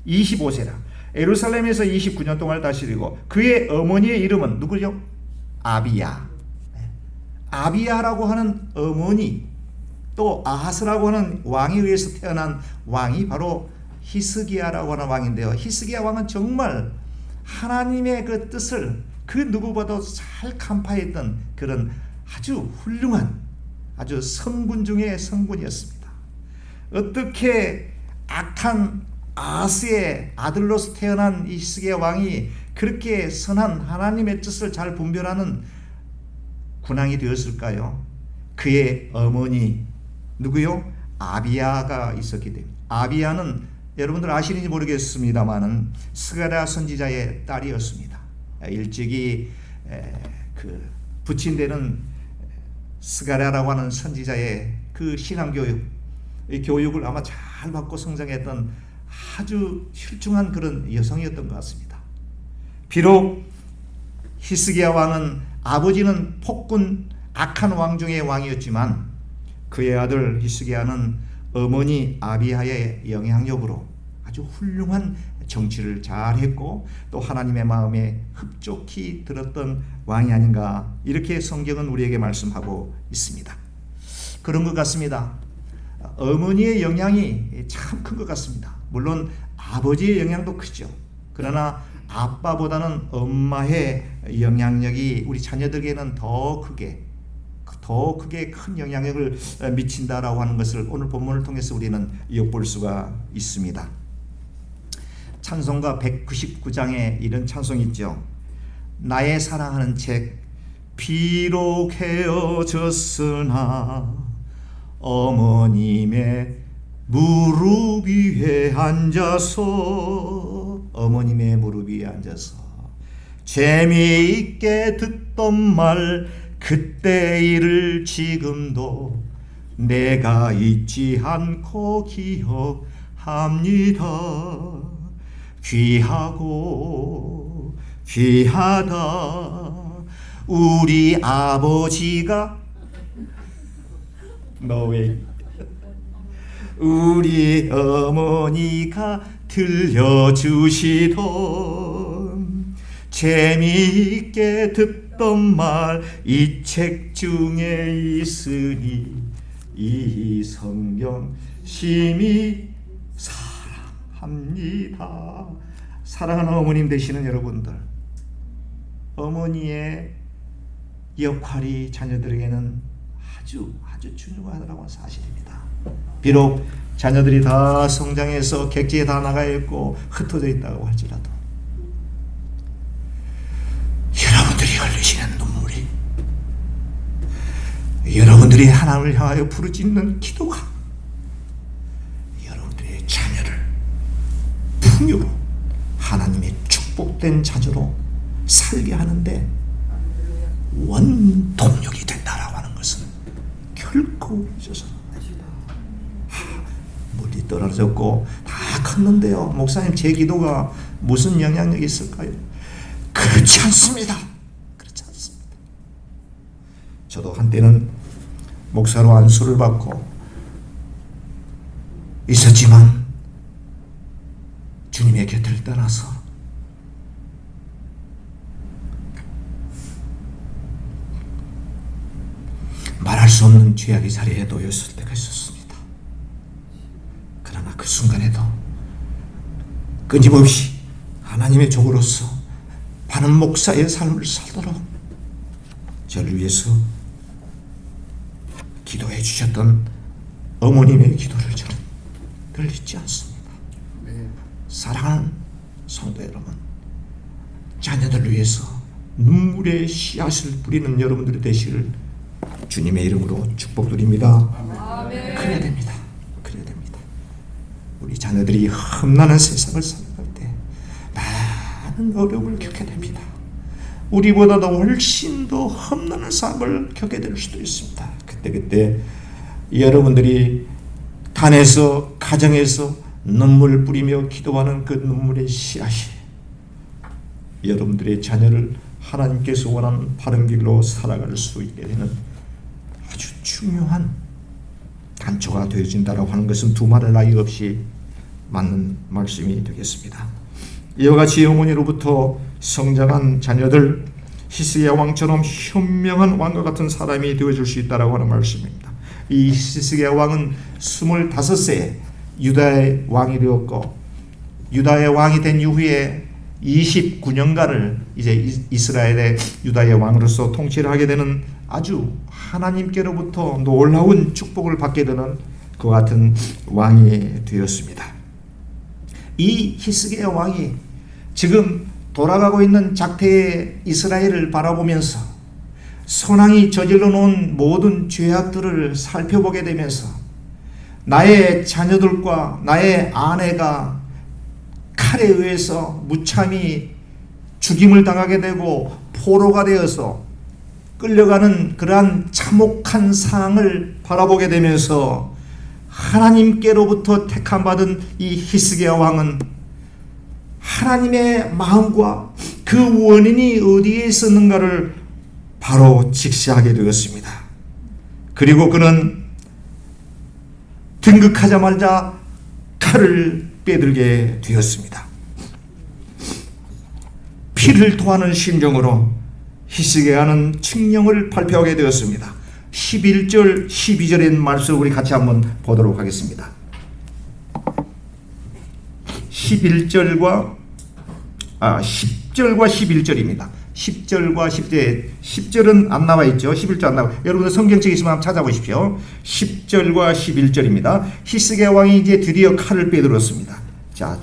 25세라 예루살렘에서 29년 동안 다스리고 그의 어머니의 이름은 누구죠? 아비야. 아비야라고 하는 어머니 또 아하스라고 하는 왕에 의해서 태어난 왕이 바로 히스기야라고 하는 왕인데요. 히스기야 왕은 정말 하나님의 그 뜻을 그 누구보다도 잘 간파했던 그런 아주 훌륭한 아주 성군 중의 성군이었습니다. 어떻게 악한 아하스의 아들로서 태어난 이 히스기야 왕이 그렇게 선한 하나님의 뜻을 잘 분별하는 군왕이 되었을까요? 그의 어머니 누구요? 아비야가 있었기 때문에. 아비야는 여러분들 아시는지 모르겠습니다만은 스가랴 선지자의 딸이었습니다. 일찍이 그 부친되는 스가랴라고 하는 선지자의 그 신앙교육, 이 교육을 아마 잘 받고 성장했던 아주 훌륭한 그런 여성이었던 것 같습니다. 비록 히스기야 왕은 아버지는 폭군 악한 왕 중의 왕이었지만 그의 아들 히스기야는 어머니 아비야의 영향력으로 아주 훌륭한 정치를 잘했고 또 하나님의 마음에 흡족히 들었던 왕이 아닌가 이렇게 성경은 우리에게 말씀하고 있습니다. 그런 것 같습니다. 어머니의 영향이 참 큰 것 같습니다. 물론 아버지의 영향도 크죠. 그러나 아빠보다는 엄마의 영향력이 우리 자녀들에게는 더 크게 큰 영향력을 미친다라고 하는 것을 오늘 본문을 통해서 우리는 엿볼 수가 있습니다. 찬송가 199장에 이런 찬송이 있죠. 나의 사랑하는 책 비록 헤어졌으나 어머님의 무릎 위에 앉아서 어머님의 무릎 위에 앉아서 재미있게 듣던 말 그때 일을 지금도 내가 잊지 않고 기억합니다. 귀하고 귀하다 우리 아버지가 너왜 우리 어머니가 들려주시던 재미있게 듣던 말 이 책 중에 있으니 이 성경 심히 사랑합니다. 사랑하는 어머님 되시는 여러분들, 어머니의 역할이 자녀들에게는 아주 중요하다고 하는 사실입니다. 비록 자녀들이 다 성장해서 객지에 다 나가 있고 흩어져 있다고 할지라도 여러분들이 흘리시는 눈물이, 여러분들이 하나님을 향하여 부르짖는 기도가 여러분들의 자녀를 풍요로 하나님의 축복된 자녀로 살게 하는데 원동력이 된다라고 하는 것은 결코 잊어서는 안 됩니다. 멀리 떨어졌고 다 컸는데요, 목사님 제 기도가 무슨 영향력이 있을까요? 그렇지 않습니다. 그렇지 않습니다. 저도 한때는 목사로 안수를 받고 있었지만 주님의 곁을 떠나서 말할 수 없는 죄악의 자리에 놓였을 때가 있었습니다. 그러나 그 순간에도 끊임없이 하나님의 종으로서 바른 목사의 삶을 살도록 저를 위해서 기도해 주셨던 어머님의 기도를 저는 늘 잊지 않습니다. 사랑하는 성도 여러분, 자녀들을 위해서 눈물의 씨앗을 뿌리는 여러분들이 되시길 주님의 이름으로 축복드립니다. 그래야 됩니다. 그래야 됩니다. 우리 자녀들이 험난한 세상을 살아갈 때 많은 어려움을 겪게 됩니다. 우리보다도 훨씬 더 험난한 삶을 겪게 될 수도 있습니다. 그때 여러분들이 단에서 가정에서 눈물 뿌리며 기도하는 그 눈물의 씨앗이 여러분들의 자녀를 하나님께서 원하는 바른 길로 살아갈 수 있게 되는 아주 중요한 단초가 되어진다라고 하는 것은 두말할 나위 없이 맞는 말씀이 되겠습니다. 이와 같이 어머니로부터 성장한 자녀들, 히스기야 왕처럼 현명한 왕과 같은 사람이 되어줄 수 있다라고 하는 말씀입니다. 이 히스기야 왕은 25세에 유다의 왕이 되었고, 유다의 왕이 된 이후에 29년간을 이제 이스라엘의 유다의 왕으로서 통치를 하게 되는 아주 하나님께로부터 놀라운 축복을 받게 되는 그 같은 왕이 되었습니다. 이 히스기야 왕이 지금 돌아가고 있는 작태의 이스라엘을 바라보면서 선왕이 저질러 놓은 모든 죄악들을 살펴보게 되면서 나의 자녀들과 나의 아내가 칼에 의해서 무참히 죽임을 당하게 되고 포로가 되어서 끌려가는 그러한 참혹한 상황을 바라보게 되면서 하나님께로부터 택함받은 이 히스기야 왕은 하나님의 마음과 그 원인이 어디에 있었는가를 바로 직시하게 되었습니다. 그리고 그는 등극하자마자 칼을 빼들게 되었습니다. 피를 토하는 심정으로 히스기야는 칙령을 발표하게 되었습니다. 11절 12절의 말씀을 우리 같이 한번 보도록 하겠습니다. 10절과 11절입니다. 10절과 10절, 10절은 안 나와 있죠. 11절 안 나와. 여러분들 성경책 있으면 한번 찾아보십시오. 10절과 11절입니다. 히스기야 왕이 이제 드디어 칼을 빼들었습니다. 자,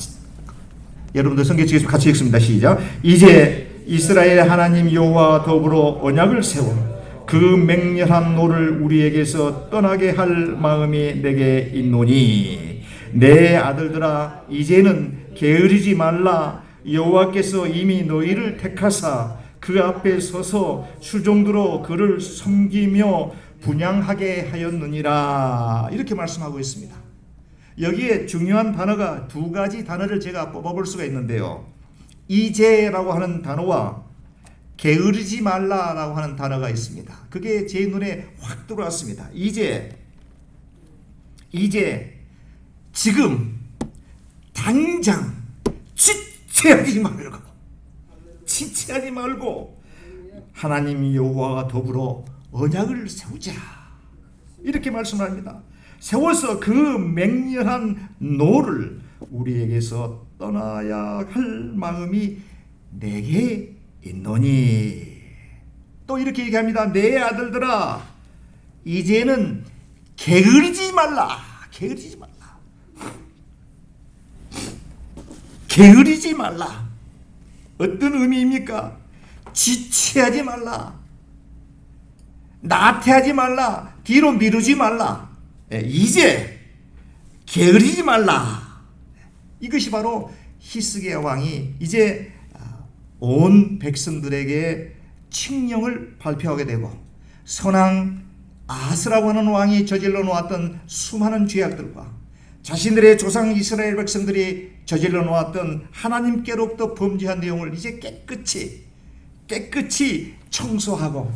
여러분들 성경책 있으면 같이 읽습니다. 시작. 이제 이스라엘 하나님 여호와와 더불어 언약을 세워 그 맹렬한 노를 우리에게서 떠나게 할 마음이 내게 있노니 내 아들들아 이제는 게으르지 말라. 여호와께서 이미 너희를 택하사 그 앞에 서서 수종들로 그를 섬기며 분향하게 하였느니라. 이렇게 말씀하고 있습니다. 여기에 중요한 단어가 두 가지 단어를 제가 뽑아볼 수가 있는데요. 이제라고 하는 단어와 게으르지 말라라고 하는 단어가 있습니다. 그게 제 눈에 확 들어왔습니다. 이제 지금 당장 지체하지 말고 하나님 여호와와 더불어 언약을 세우자, 이렇게 말씀합니다. 세워서 그 맹렬한 노를 우리에게서 떠나야 할 마음이 내게 있노니. 또 이렇게 얘기합니다. 내 아들들아, 이제는 게으르지 말라. 어떤 의미입니까? 지체하지 말라, 나태하지 말라, 뒤로 미루지 말라, 이제 게으르지 말라. 이것이 바로 히스기야 왕이 이제 온 백성들에게 칙령을 발표하게 되고, 선왕 아스라고 하는 왕이 저질러 놓았던 수많은 죄악들과 자신들의 조상 이스라엘 백성들이 저질러 놓았던 하나님께로부터 범죄한 내용을 이제 깨끗이 청소하고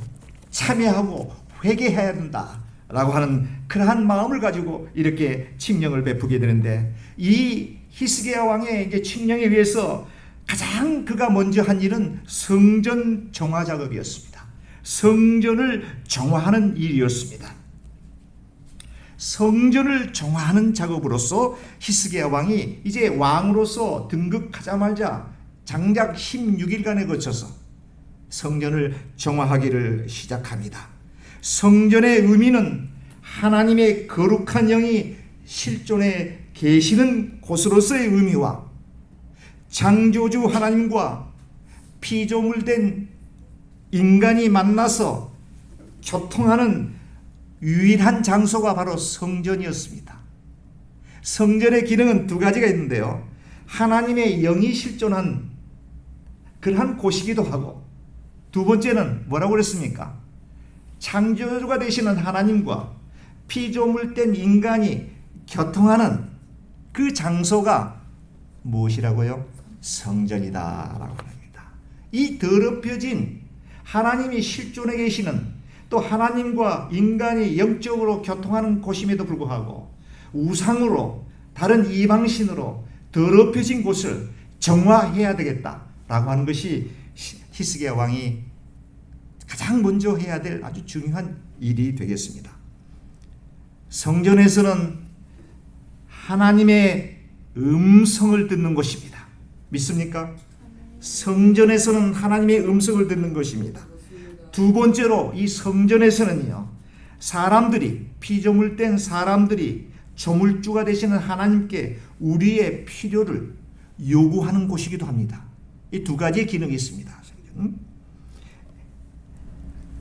참여하고 회개해야 된다라고 하는 그러한 마음을 가지고 이렇게 칙령을 베푸게 되는데, 이 히스기야 왕의 이제 칙령에 의해서 가장 그가 먼저 한 일은 성전 정화 작업이었습니다. 성전을 정화하는 일이었습니다. 성전을 정화하는 작업으로서 히스기야 왕이 이제 왕으로서 등극하자마자 장작 16일간에 거쳐서 성전을 정화하기를 시작합니다. 성전의 의미는 하나님의 거룩한 영이 실존에 계시는 곳으로서의 의미와 창조주 하나님과 피조물된 인간이 만나서 교통하는 유일한 장소가 바로 성전이었습니다. 성전의 기능은 두 가지가 있는데요, 하나님의 영이 실존한 그러한 곳이기도 하고, 두 번째는 뭐라고 그랬습니까? 창조주가 되시는 하나님과 피조물된 인간이 교통하는 그 장소가 무엇이라고요? 성전이다라고 합니다. 이 더럽혀진 하나님이 실존해 계시는, 또 하나님과 인간이 영적으로 교통하는 곳임에도 불구하고 우상으로, 다른 이방신으로 더럽혀진 곳을 정화해야 되겠다라고 하는 것이 히스기야 왕이 가장 먼저 해야 될 아주 중요한 일이 되겠습니다. 성전에서는 하나님의 음성을 듣는 것입니다. 믿습니까? 성전에서는 하나님의 음성을 듣는 것입니다. 두 번째로 이 성전에서는요, 사람들이, 피조물된 사람들이 조물주가 되시는 하나님께 우리의 필요를 요구하는 곳이기도 합니다. 이 두 가지의 기능이 있습니다.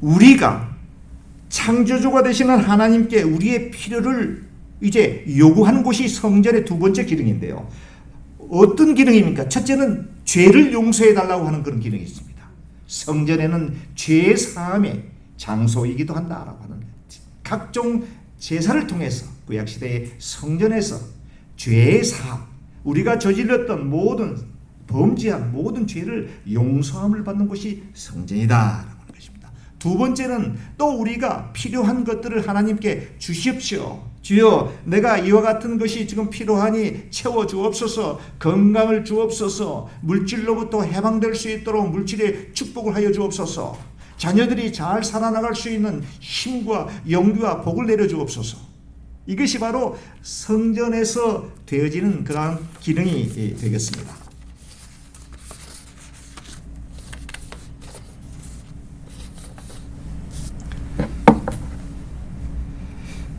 우리가 창조주가 되시는 하나님께 우리의 필요를 이제 요구하는 곳이 성전의 두 번째 기능인데요. 어떤 기능입니까? 첫째는 죄를 용서해 달라고 하는 그런 기능이 있습니다. 성전에는 죄 사함의 장소이기도 한다라고 하는, 각종 제사를 통해서 구약시대의 성전에서 죄의 사함, 우리가 저질렀던 모든 범죄한 모든 죄를 용서함을 받는 곳이 성전이다라고 하는 것입니다. 두 번째는 또 우리가 필요한 것들을 하나님께 주십시오. 주여, 내가 이와 같은 것이 지금 필요하니 채워주옵소서, 건강을 주옵소서, 물질로부터 해방될 수 있도록 물질의 축복을 하여 주옵소서, 자녀들이 잘 살아나갈 수 있는 힘과 용기와 복을 내려주옵소서. 이것이 바로 성전에서 되어지는 그러한 기능이 되겠습니다.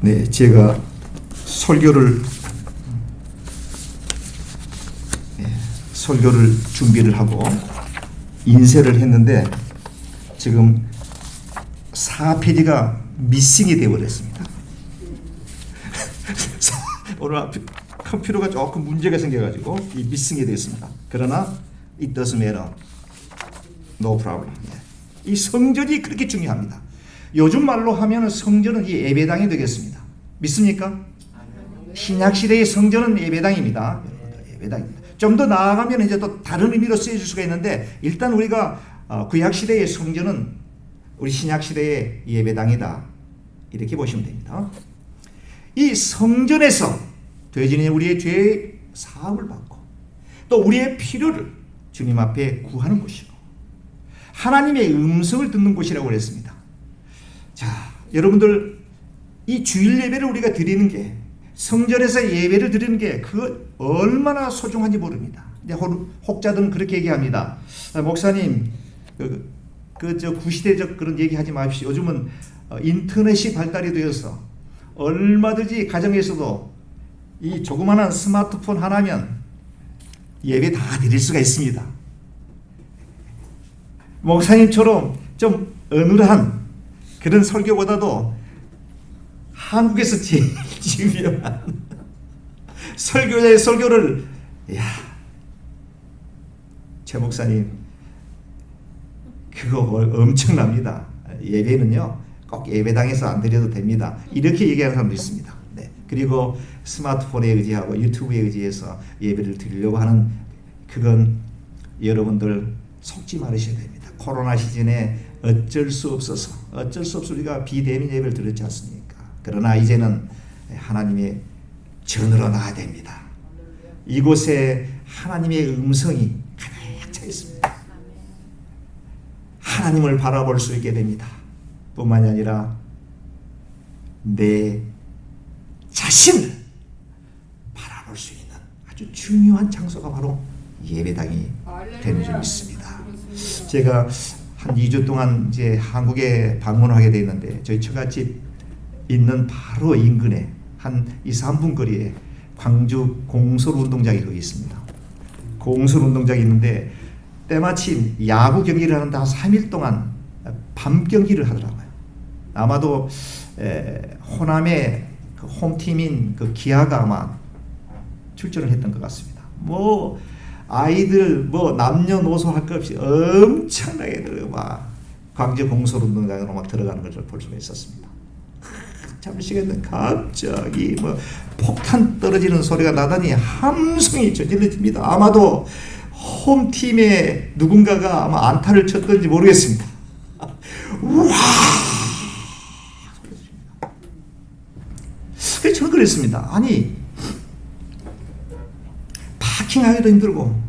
네, 제가 설교를 준비를 하고 인쇄를 했는데 지금 4페이지가 미싱이 되어버렸습니다. 오늘 컴퓨터가 조금 문제가 생겨가지고 이 미싱이 되었습니다. 그러나 it doesn't matter, no problem. 이 성전이 그렇게 중요합니다. 요즘 말로 하면 성전은 이 예배당이 되겠습니다. 믿습니까? 신약시대의 성전은 예배당입니다. 예배당입니다. 좀 더 나아가면 이제 또 다른 의미로 쓰여질 수가 있는데, 일단 우리가 구약 시대의 성전은 우리 신약 시대의 예배당이다, 이렇게 보시면 됩니다. 이 성전에서 되어지는 우리의 죄의 사함을 받고 또 우리의 필요를 주님 앞에 구하는 곳이고 하나님의 음성을 듣는 곳이라고 그랬습니다. 자, 여러분들, 이 주일 예배를 우리가 드리는 게, 성전에서 예배를 드리는 게 그 얼마나 소중한지 모릅니다. 이제 혹자들은 그렇게 얘기합니다. 목사님, 저 구시대적 그런 얘기하지 마십시오. 요즘은 인터넷이 발달이 되어서 얼마든지 가정에서도 이 조그마한 스마트폰 하나면 예배 다 드릴 수가 있습니다. 목사님처럼 좀 어눌한 그런 설교보다도 한국에서 제일 중요한 설교자의 설교를, 최 목사님 그거 엄청납니다. 예배는요 꼭 예배당에서 안 드려도 됩니다, 이렇게 얘기하는 사람도 있습니다. 네. 그리고 스마트폰에 의지하고 유튜브에 의지해서 예배를 드리려고 하는, 그건 여러분들 속지 말으셔야 됩니다. 코로나 시즌에 어쩔 수 없어서 우리가 비대면 예배를 드렸지 않습니까? 그러나 이제는 하나님의 전으로 나아야 됩니다. 이곳에 하나님의 음성이 가득 차 있습니다. 하나님을 바라볼 수 있게 됩니다. 뿐만이 아니라 내 자신을 바라볼 수 있는 아주 중요한 장소가 바로 예배당이 되는 줄 믿습니다. 제가 한 2주 동안 이제 한국에 방문하게 되었는데, 저희 처갓집 있는 바로 인근에 한 2-3분 거리에 광주 공설운동장이 거기 있습니다. 공설운동장이 있는데 때마침 야구 경기를 하는데 한 3일 동안 밤 경기를 하더라고요. 아마도 호남의 그 홈팀인 그 기아가 아마 출전을 했던 것 같습니다. 뭐 아이들 뭐 남녀노소 할 것 없이 엄청나게 막 광주 공설운동장으로 막 들어가는 것을 볼 수가 있었습니다. 잠시간에 갑자기 뭐 폭탄 떨어지는 소리가 나더니 함성이 저질러집니다. 아마도 홈팀의 누군가가 아마 안타를 쳤던지 모르겠습니다. 우와! 그래서 저는 그랬습니다. 아니, 파킹하기도 힘들고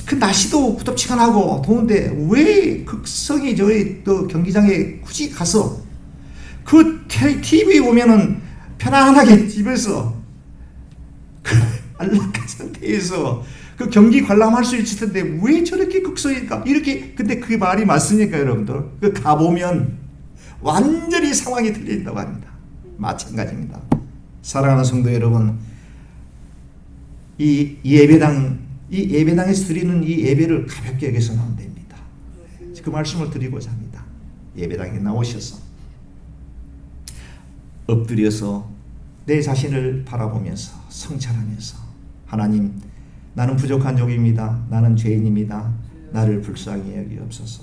그 날씨도 후덥지근하고 더운데 왜 극성이 저희 또 경기장에 굳이 가서 그 TV 보면은 편안하게 집에서 그 안락한 상태에서 그 경기 관람할 수 있을 텐데 왜 저렇게 극성일까? 이렇게, 근데 그게 말이 맞습니까, 여러분들? 그 가보면 완전히 상황이 틀린다고 합니다. 마찬가지입니다. 사랑하는 성도 여러분, 이 예배당에서 드리는 이 예배를 가볍게 여기서는 안 됩니다. 그 말씀을 드리고자 합니다. 예배당에 나오셔서 엎드려서 내 자신을 바라보면서 성찰하면서, 하나님, 나는 부족한 종입니다. 나는 죄인입니다. 나를 불쌍히 여기옵소서.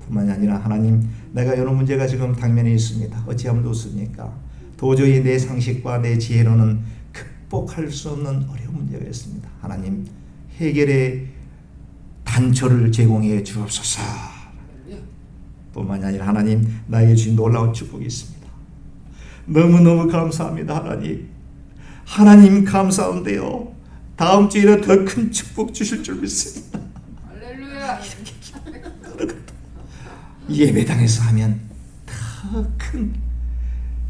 뿐만이 아니라 하나님, 내가 이런 문제가 지금 당면에 있습니다. 어찌하면 좋습니까? 도저히 내 상식과 내 지혜로는 극복할 수 없는 어려운 문제가 있습니다. 하나님, 해결의 단초를 제공해 주옵소서. 뿐만이 아니라 하나님, 나에게 주신 놀라운 축복이 있습니다. 너무너무 감사합니다. 하나님 감사한데요, 다음 주에는 더 큰 축복 주실 줄 믿습니다. 할렐루야. 예배당에서 하면 더 큰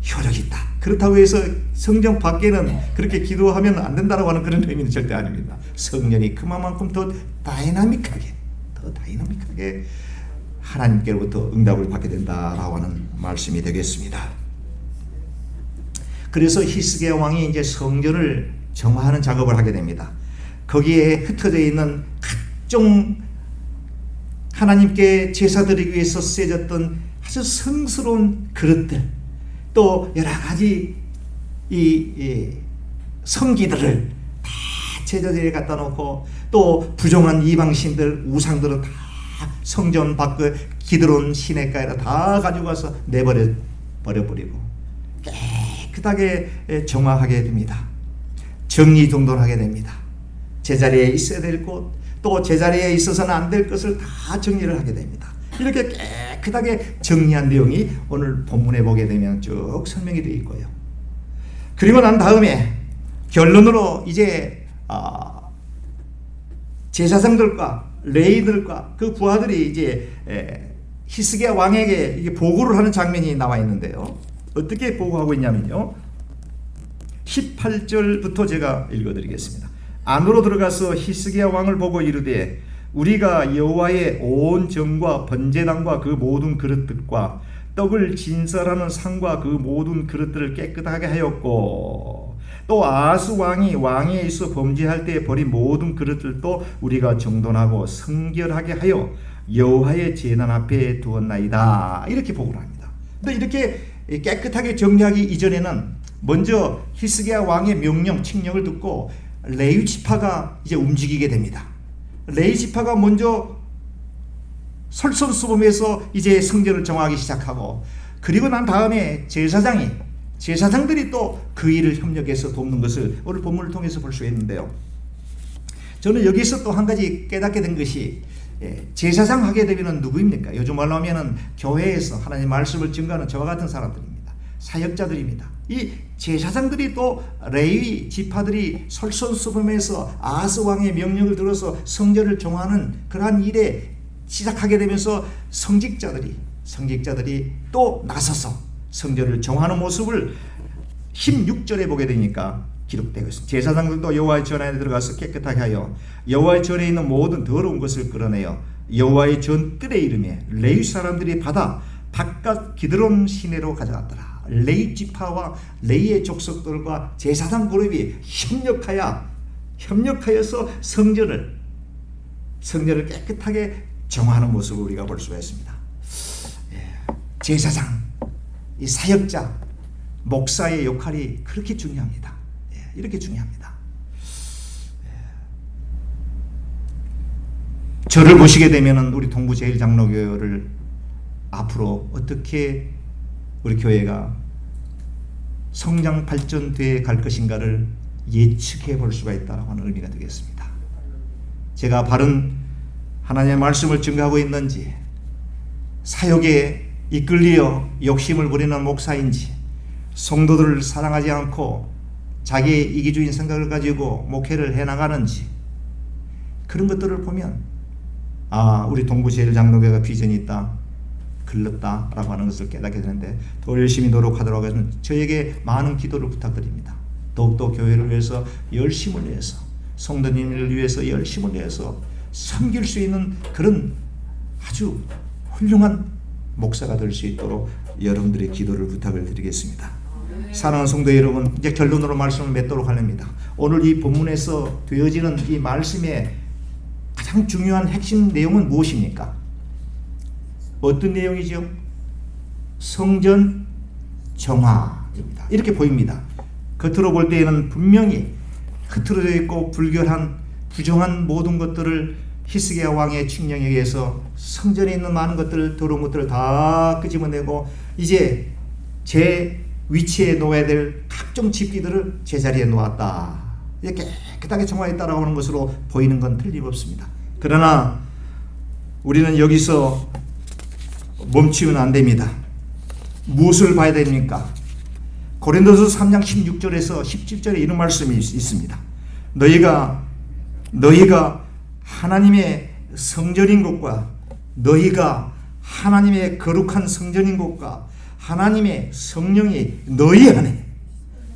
효력이 있다. 그렇다고 해서 성경 밖에는 그렇게 기도하면 안 된다고 하는 그런 의미는 절대 아닙니다. 성령이 그만큼 더 다이나믹하게 하나님께로부터 응답을 받게 된다라고 하는 말씀이 되겠습니다. 그래서 히스기야 왕이 이제 성전을 정화하는 작업을 하게 됩니다. 거기에 흩어져 있는 각종 하나님께 제사 드리기 위해서 쓰여졌던 아주 성스러운 그릇들, 또 여러 가지 이 성기들을 다 제자들에 갖다 놓고, 또 부정한 이방신들, 우상들은 다 성전 밖 기드론 시내가에다 다 가지고 와서 버려버리고 깨끗하게 정화하게 됩니다. 정리정돈하게 됩니다. 제자리에 있어야 될 곳, 또 제자리에 있어서는 안 될 것을 다 정리를 하게 됩니다. 이렇게 깨끗하게 정리한 내용이 오늘 본문에 보게 되면 쭉 설명이 되어 있고요. 그리고 난 다음에 결론으로 이제 제사장들과 레위들과 그 부하들이 이제 히스기야 왕에게 이게 보고를 하는 장면이 나와 있는데요. 어떻게 보고하고 있냐면요. 18절부터 제가 읽어드리겠습니다. 안으로 들어가서 히스기야 왕을 보고 이르되 우리가 여호와의 온 정과 번제단과 그 모든 그릇들과 떡을 진설하는 상과 그 모든 그릇들을 깨끗하게 하였고 또 아하스 왕이 왕위에 있어 범죄할 때 버린 모든 그릇들도 우리가 정돈하고 성결하게 하여 여호와의 제단 앞에 두었나이다. 이렇게 보고를 합니다. 근데 이렇게 깨끗하게 정리하기 이전에는 먼저 히스기야 왕의 명령, 칙령을 듣고 레위 지파가 이제 움직이게 됩니다. 레위 지파가 먼저 솔선수범해서 이제 성전을 정하기 시작하고, 그리고 난 다음에 제사장들이 또 그 일을 협력해서 돕는 것을 오늘 본문을 통해서 볼 수 있는데요. 저는 여기서 또 한 가지 깨닫게 된 것이, 제사장 하게 되면 누구입니까? 요즘 말로 하면은 교회에서 하나님의 말씀을 증거하는 저와 같은 사람들입니다. 사역자들입니다. 이 제사장들이 또 레위 지파들이 솔선수범해서 아하스 왕의 명령을 들어서 성전을 정하는 그러한 일에 시작하게 되면서 성직자들이 또 나서서 성전을 정하는 모습을 16절에 보게 되니까 기록되고 있습니다. 제사장들도 여호와의 전 안에 들어가서 깨끗하게 하여 여호와의 전에 있는 모든 더러운 것을 끌어내어 여호와의 전 뜰의 이름에 레위 사람들이 받아 바깥 기드론 시내로 가져갔더라. 레위 지파와 레위의 족속들과 제사장 그룹이 협력하여서 성전을 깨끗하게 정하는 모습을 우리가 볼 수가 있습니다. 제사장, 이 사역자, 목사의 역할이 그렇게 중요합니다. 이렇게 중요합니다. 저를 보시게 되면은 우리 동부제일장로교회를 앞으로 어떻게 우리 교회가 성장 발전돼 갈 것인가를 예측해 볼 수가 있다고 하는 의미가 되겠습니다. 제가 바른 하나님의 말씀을 증거하고 있는지, 사역에 이끌려 욕심을 부리는 목사인지, 성도들을 사랑하지 않고 자기의 이기주의인 생각을 가지고 목회를 해나가는지, 그런 것들을 보면 우리 동부제일장로교회가 비전이 있다, 글렀다라고 하는 것을 깨닫게 되는데, 더 열심히 노력하도록 하겠습니다. 저에게 많은 기도를 부탁드립니다. 더욱더 교회를 위해서 열심을 내서, 성도님을 위해서 열심을 내서 섬길 수 있는 그런 아주 훌륭한 목사가 될 수 있도록 여러분들의 기도를 부탁을 드리겠습니다. 사랑하는 성도 여러분, 이제 결론으로 말씀을 맺도록 하렵니다. 오늘 이 본문에서 되어지는 이 말씀의 가장 중요한 핵심 내용은 무엇입니까? 어떤 내용이죠? 성전 정화입니다. 이렇게 보입니다. 겉으로 볼 때에는 분명히 흐트러져 있고 불결한 부정한 모든 것들을 히스기야 왕의 칙령에 의해서 성전에 있는 많은 것들, 더러운 것들을 다 끄집어내고 이제 제 위치에 놓아야 될 각종 집기들을 제자리에 놓았다. 이렇게 깨끗하게 정화했다라고 하는 것으로 보이는 건 틀림없습니다. 그러나 우리는 여기서 멈추면 안 됩니다. 무엇을 봐야 됩니까? 고린도서 3장 16절에서 17절에 이런 말씀이 있습니다. 너희가 하나님의 성전인 것과, 너희가 하나님의 거룩한 성전인 것과 하나님의 성령이 너희 안에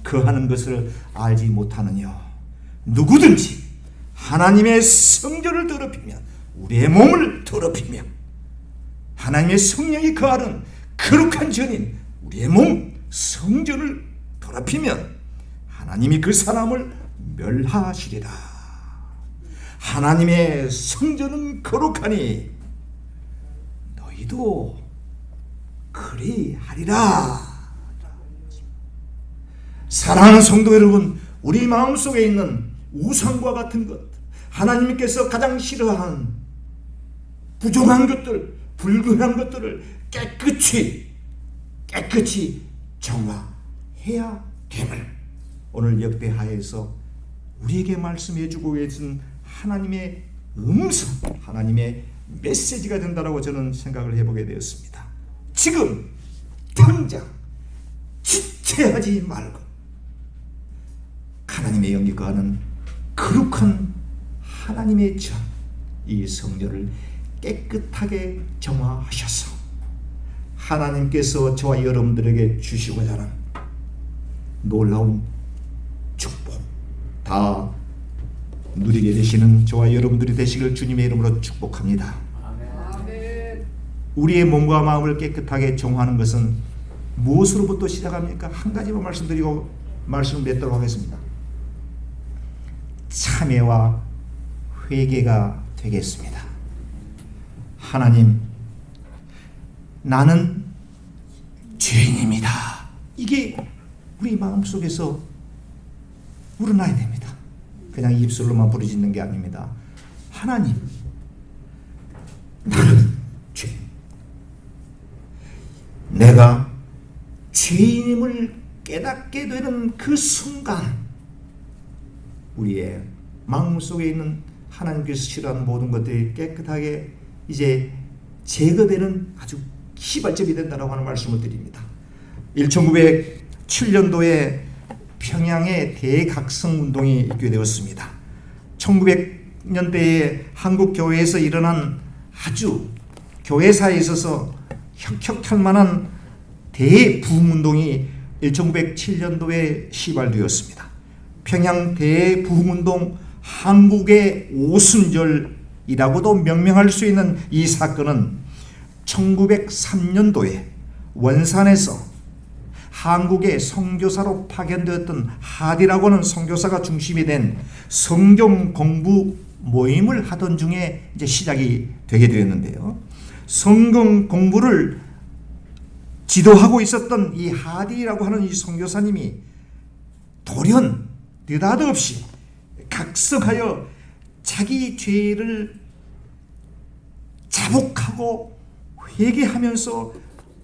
거하는 것을 알지 못하느냐. 누구든지 하나님의 성전을 더럽히면, 우리의 몸을 더럽히며 하나님의 성령이 거하는 거룩한 전인 우리의 몸 성전을 더럽히면 하나님이 그 사람을 멸하시리라. 하나님의 성전은 거룩하니 너희도 그리하리라. 사랑하는 성도 여러분, 우리 마음속에 있는 우상과 같은 것, 하나님께서 가장 싫어하는 부정한 것들, 불결한 것들을 깨끗이 정화해야 됨을 오늘 역대하에서 우리에게 말씀해 주고 계신 하나님의 음성, 하나님의 메시지가 된다라고 저는 생각을 해보게 되었습니다. 지금 당장 지체하지 말고 하나님의 영이 거하는 거룩한 하나님의 전, 이 성전을 깨끗하게 정화하셔서 하나님께서 저와 여러분들에게 주시고자 하는 놀라운 축복 다 누리게 되시는 저와 여러분들이 되시길 주님의 이름으로 축복합니다. 우리의 몸과 마음을 깨끗하게 정화하는 것은 무엇으로부터 시작합니까? 한 가지만 말씀드리고 말씀을 맺도록 하겠습니다. 참회와 회개가 되겠습니다. 하나님, 나는 죄인입니다. 이게 우리 마음속에서 우러나야 됩니다. 그냥 입술로만 부르짖는 게 아닙니다. 하나님, 나는 죄인. 내가 죄인임을 깨닫게 되는 그 순간 우리의 마음속에 있는 하나님께서 싫어하는 모든 것들이 깨끗하게 이제 제거되는 아주 시발점이 된다고 하는 말씀을 드립니다. 1907년도에 평양에 대각성운동이 있게 되었습니다. 1900년대에 한국 교회에서 일어난 아주 교회사에 있어서 혁혁할 만한 대부흥운동이 1907년도에 시발되었습니다. 평양 대부흥운동 한국의 오순절이라고도 명명할 수 있는 이 사건은 1903년도에 원산에서 한국의 선교사로 파견되었던 하디라고 하는 선교사가 중심이 된 성경 공부 모임을 하던 중에 이제 시작이 되게 되었는데요. 성경 공부를 지도하고 있었던 이 하디라고 하는 이 선교사님이 돌연 느닷없이 각성하여 자기 죄를 자복하고 회개하면서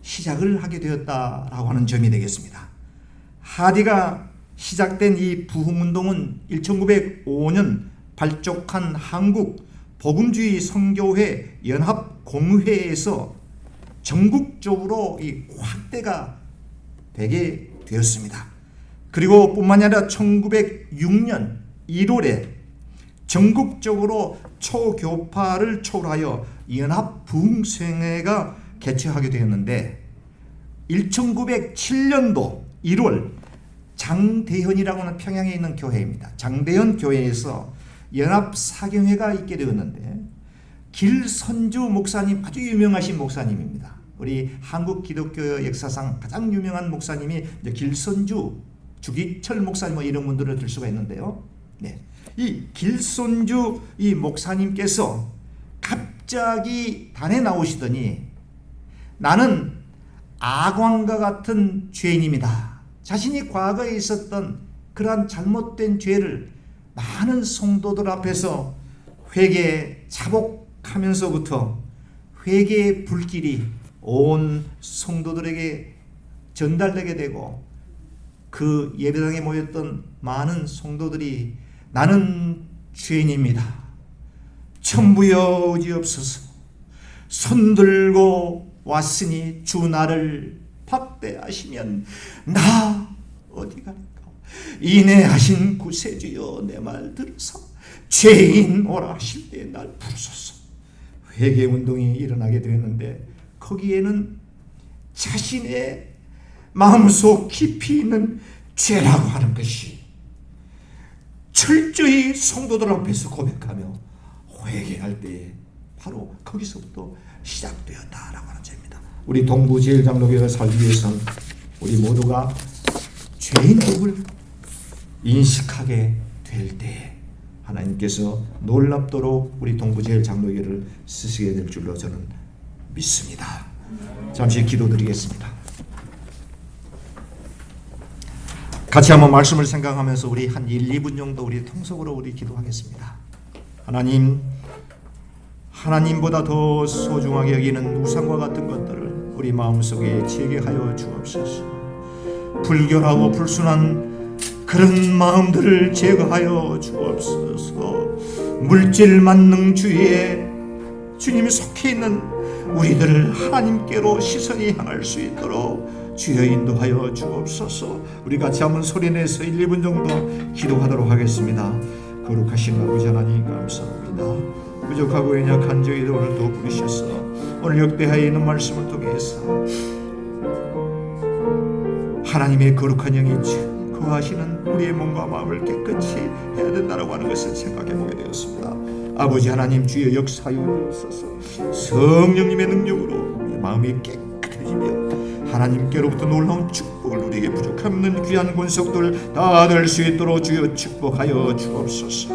시작을 하게 되었다라고 하는 점이 되겠습니다. 하디가 시작된 이 부흥운동은 1905년 발족한 한국 복음주의 선교회 연합공회에서 전국적으로 이 확대가 되게 되었습니다. 그리고 뿐만이 아니라 1906년 1월에 전국적으로 초교파를 초월하여 연합부흥생회가 개최하게 되었는데 1907년도 1월 장대현이라고 하는 평양에 있는 교회입니다. 장대현 교회에서 연합사경회가 있게 되었는데 길선주 목사님, 아주 유명하신 목사님입니다. 우리 한국 기독교 역사상 가장 유명한 목사님이 길선주, 주기철 목사님 뭐 이런 분들을 들 수가 있는데요. 네, 이 길선주 이 목사님께서 갑자기 단에 나오시더니 나는 아광과 같은 죄인입니다. 자신이 과거에 있었던 그러한 잘못된 죄를 많은 성도들 앞에서 회개 자복하면서부터 회개의 불길이 온 성도들에게 전달되게 되고 그 예배당에 모였던 많은 성도들이 나는 죄인입니다. 천부여 의지없소서. 손들고 왔으니 주 나를 박대하시면 나 어디 갈까? 인애하신 구세주여 내 말 들으사 죄인 오라 하실 때 날 부르소서. 회개운동이 일어나게 되었는데 거기에는 자신의 마음속 깊이 있는 죄라고 하는 것이 철저히 성도들 앞에서 고백하며 회개할 때에 바로 거기서부터 시작되었다라고 하는 점입니다. 우리 동부제일장로교회가 살기 위해서는 우리 모두가 죄인됨을 인식하게 될 때에 하나님께서 놀랍도록 우리 동부제일장로교회를 쓰시게 될 줄로 저는 믿습니다. 잠시 기도드리겠습니다. 같이 한번 말씀을 생각하면서 우리 한 1, 2분 정도 우리 통속으로 우리 기도하겠습니다. 하나님, 하나님보다 더 소중하게 여기는 우상과 같은 것들을 우리 마음속에 제거하여 주옵소서. 불결하고 불순한 그런 마음들을 제거하여 주옵소서. 물질 만능 주의에 주님이 속해 있는 우리들을 하나님께로 시선이 향할 수 있도록 주여 인도하여 주옵소서. 우리 같이 한번 소리내서 1, 2분 정도 기도하도록 하겠습니다. 거룩하신 아버지 하나님 감사합니다. 부족하고 연약한 저희들 오늘도 부르셔서 오늘 역대하에 있는 말씀을 통해서 하나님의 거룩한 영이 거하시는 우리의 몸과 마음을 깨끗이 해야 된다고 하는 것을 생각해보게 되었습니다. 아버지 하나님 주여 역사하여 주옵소서. 성령님의 능력으로 우리의 마음이 깨끗해지며 하나님께로부터 놀라운 축복을 누리게 부족함 없는 귀한 권속들 다 될 수 있도록 주여 축복하여 주옵소서.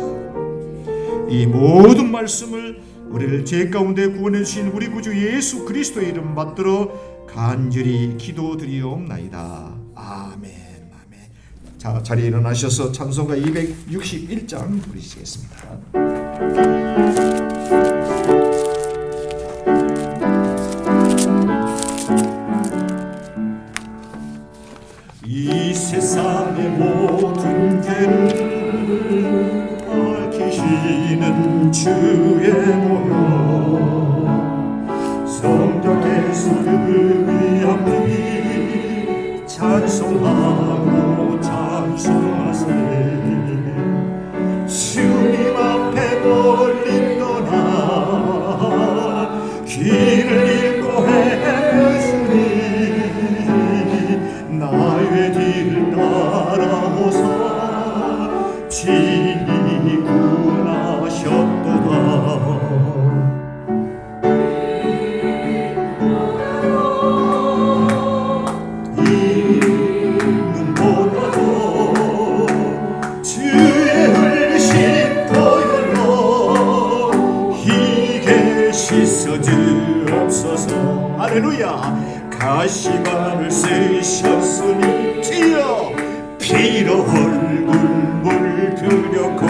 이 모든 말씀을 우리를 죄 가운데 구원해 주신 우리 구주 예수 그리스도의 이름 받들어 간절히 기도드리옵나이다. 아멘. 아멘. 자, 자리에 일어나셔서 찬송가 261장 부르시겠습니다. 이 세상의 모든 죄를 밝히시는 주의 모여 성령께서 그 위한 피 찬송하고 찬송하세. 주님 앞에 멀리 떠나 길을 잃고 헤매으니 나의 뒤를 따라오사 친히 구원하셨도다. 이 눈보다도 주의 흘리신 보혈로 희게 씻어 주옵소서. 할렐루야. 가시관을 쓰셨으니 주여 피로 얼굴 물들였고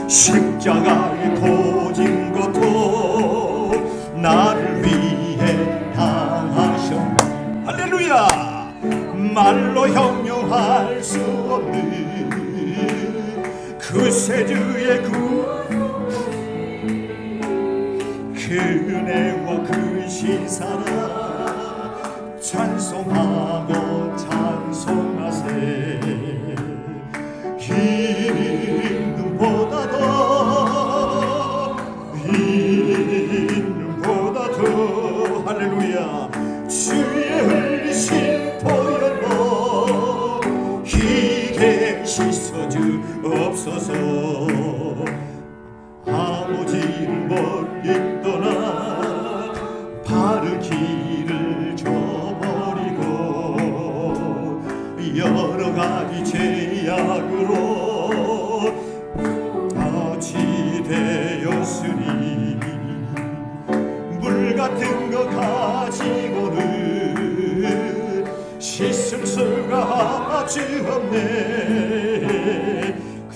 십자가에 도진 것도 나를 위해 당하셨네. 할렐루야. 말로 형용할 수 없는 그 세주의 그 은혜와 그 시사라 찬송하고 찬송하세. 이 눈보다도 할렐루야. 주의 흘리신 보혈로 희게 씻어 주옵소서. 아버지를 멀리 떠나 바른 길을 저버리고 여러 가지 죄악으로 같이 되었으니 물 같은 거 가지고는 씻을 수가 없네.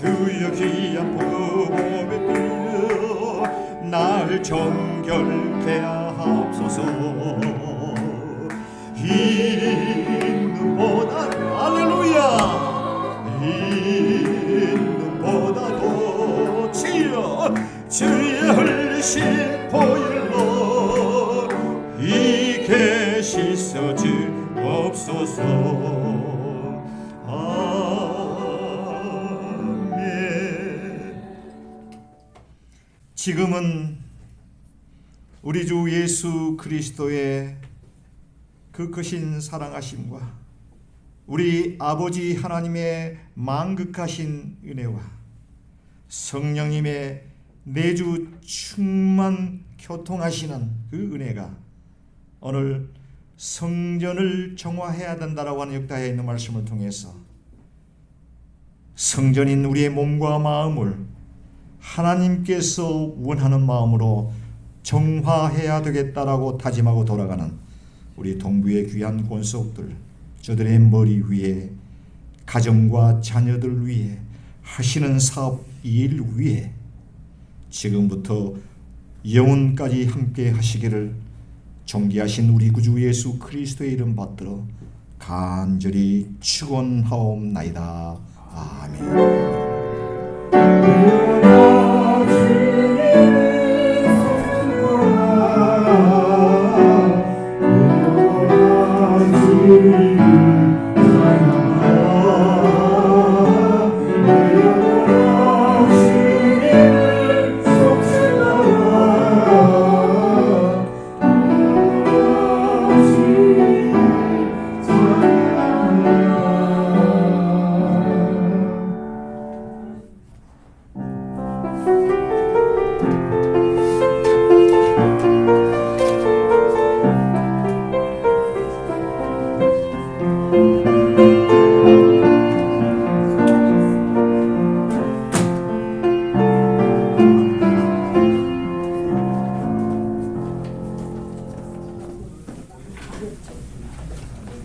그의 귀한 복음에 들려 날 정결케 하옵소서. 이 눈보다 할렐루야. 이 눈보다도 주여 주의 흘리신 보혈로 이게 씻어 주옵소서. 지금은 우리 주 예수 그리스도의 그 크신 사랑하심과 우리 아버지 하나님의 만극하신 은혜와 성령님의 내주 충만 교통하시는 그 은혜가 오늘 성전을 정화해야 된다라고 하는 역다에 있는 말씀을 통해서 성전인 우리의 몸과 마음을 하나님께서 원하는 마음으로 정화해야 되겠다라고 다짐하고 돌아가는 우리 동부의 귀한 권속들, 저들의 머리 위에 가정과 자녀들 위에 하시는 사업 일 위에 지금부터 영혼까지 함께 하시기를 존귀하신 우리 구주 예수 그리스도의 이름 받들어 간절히 축원하옵나이다. 아멘.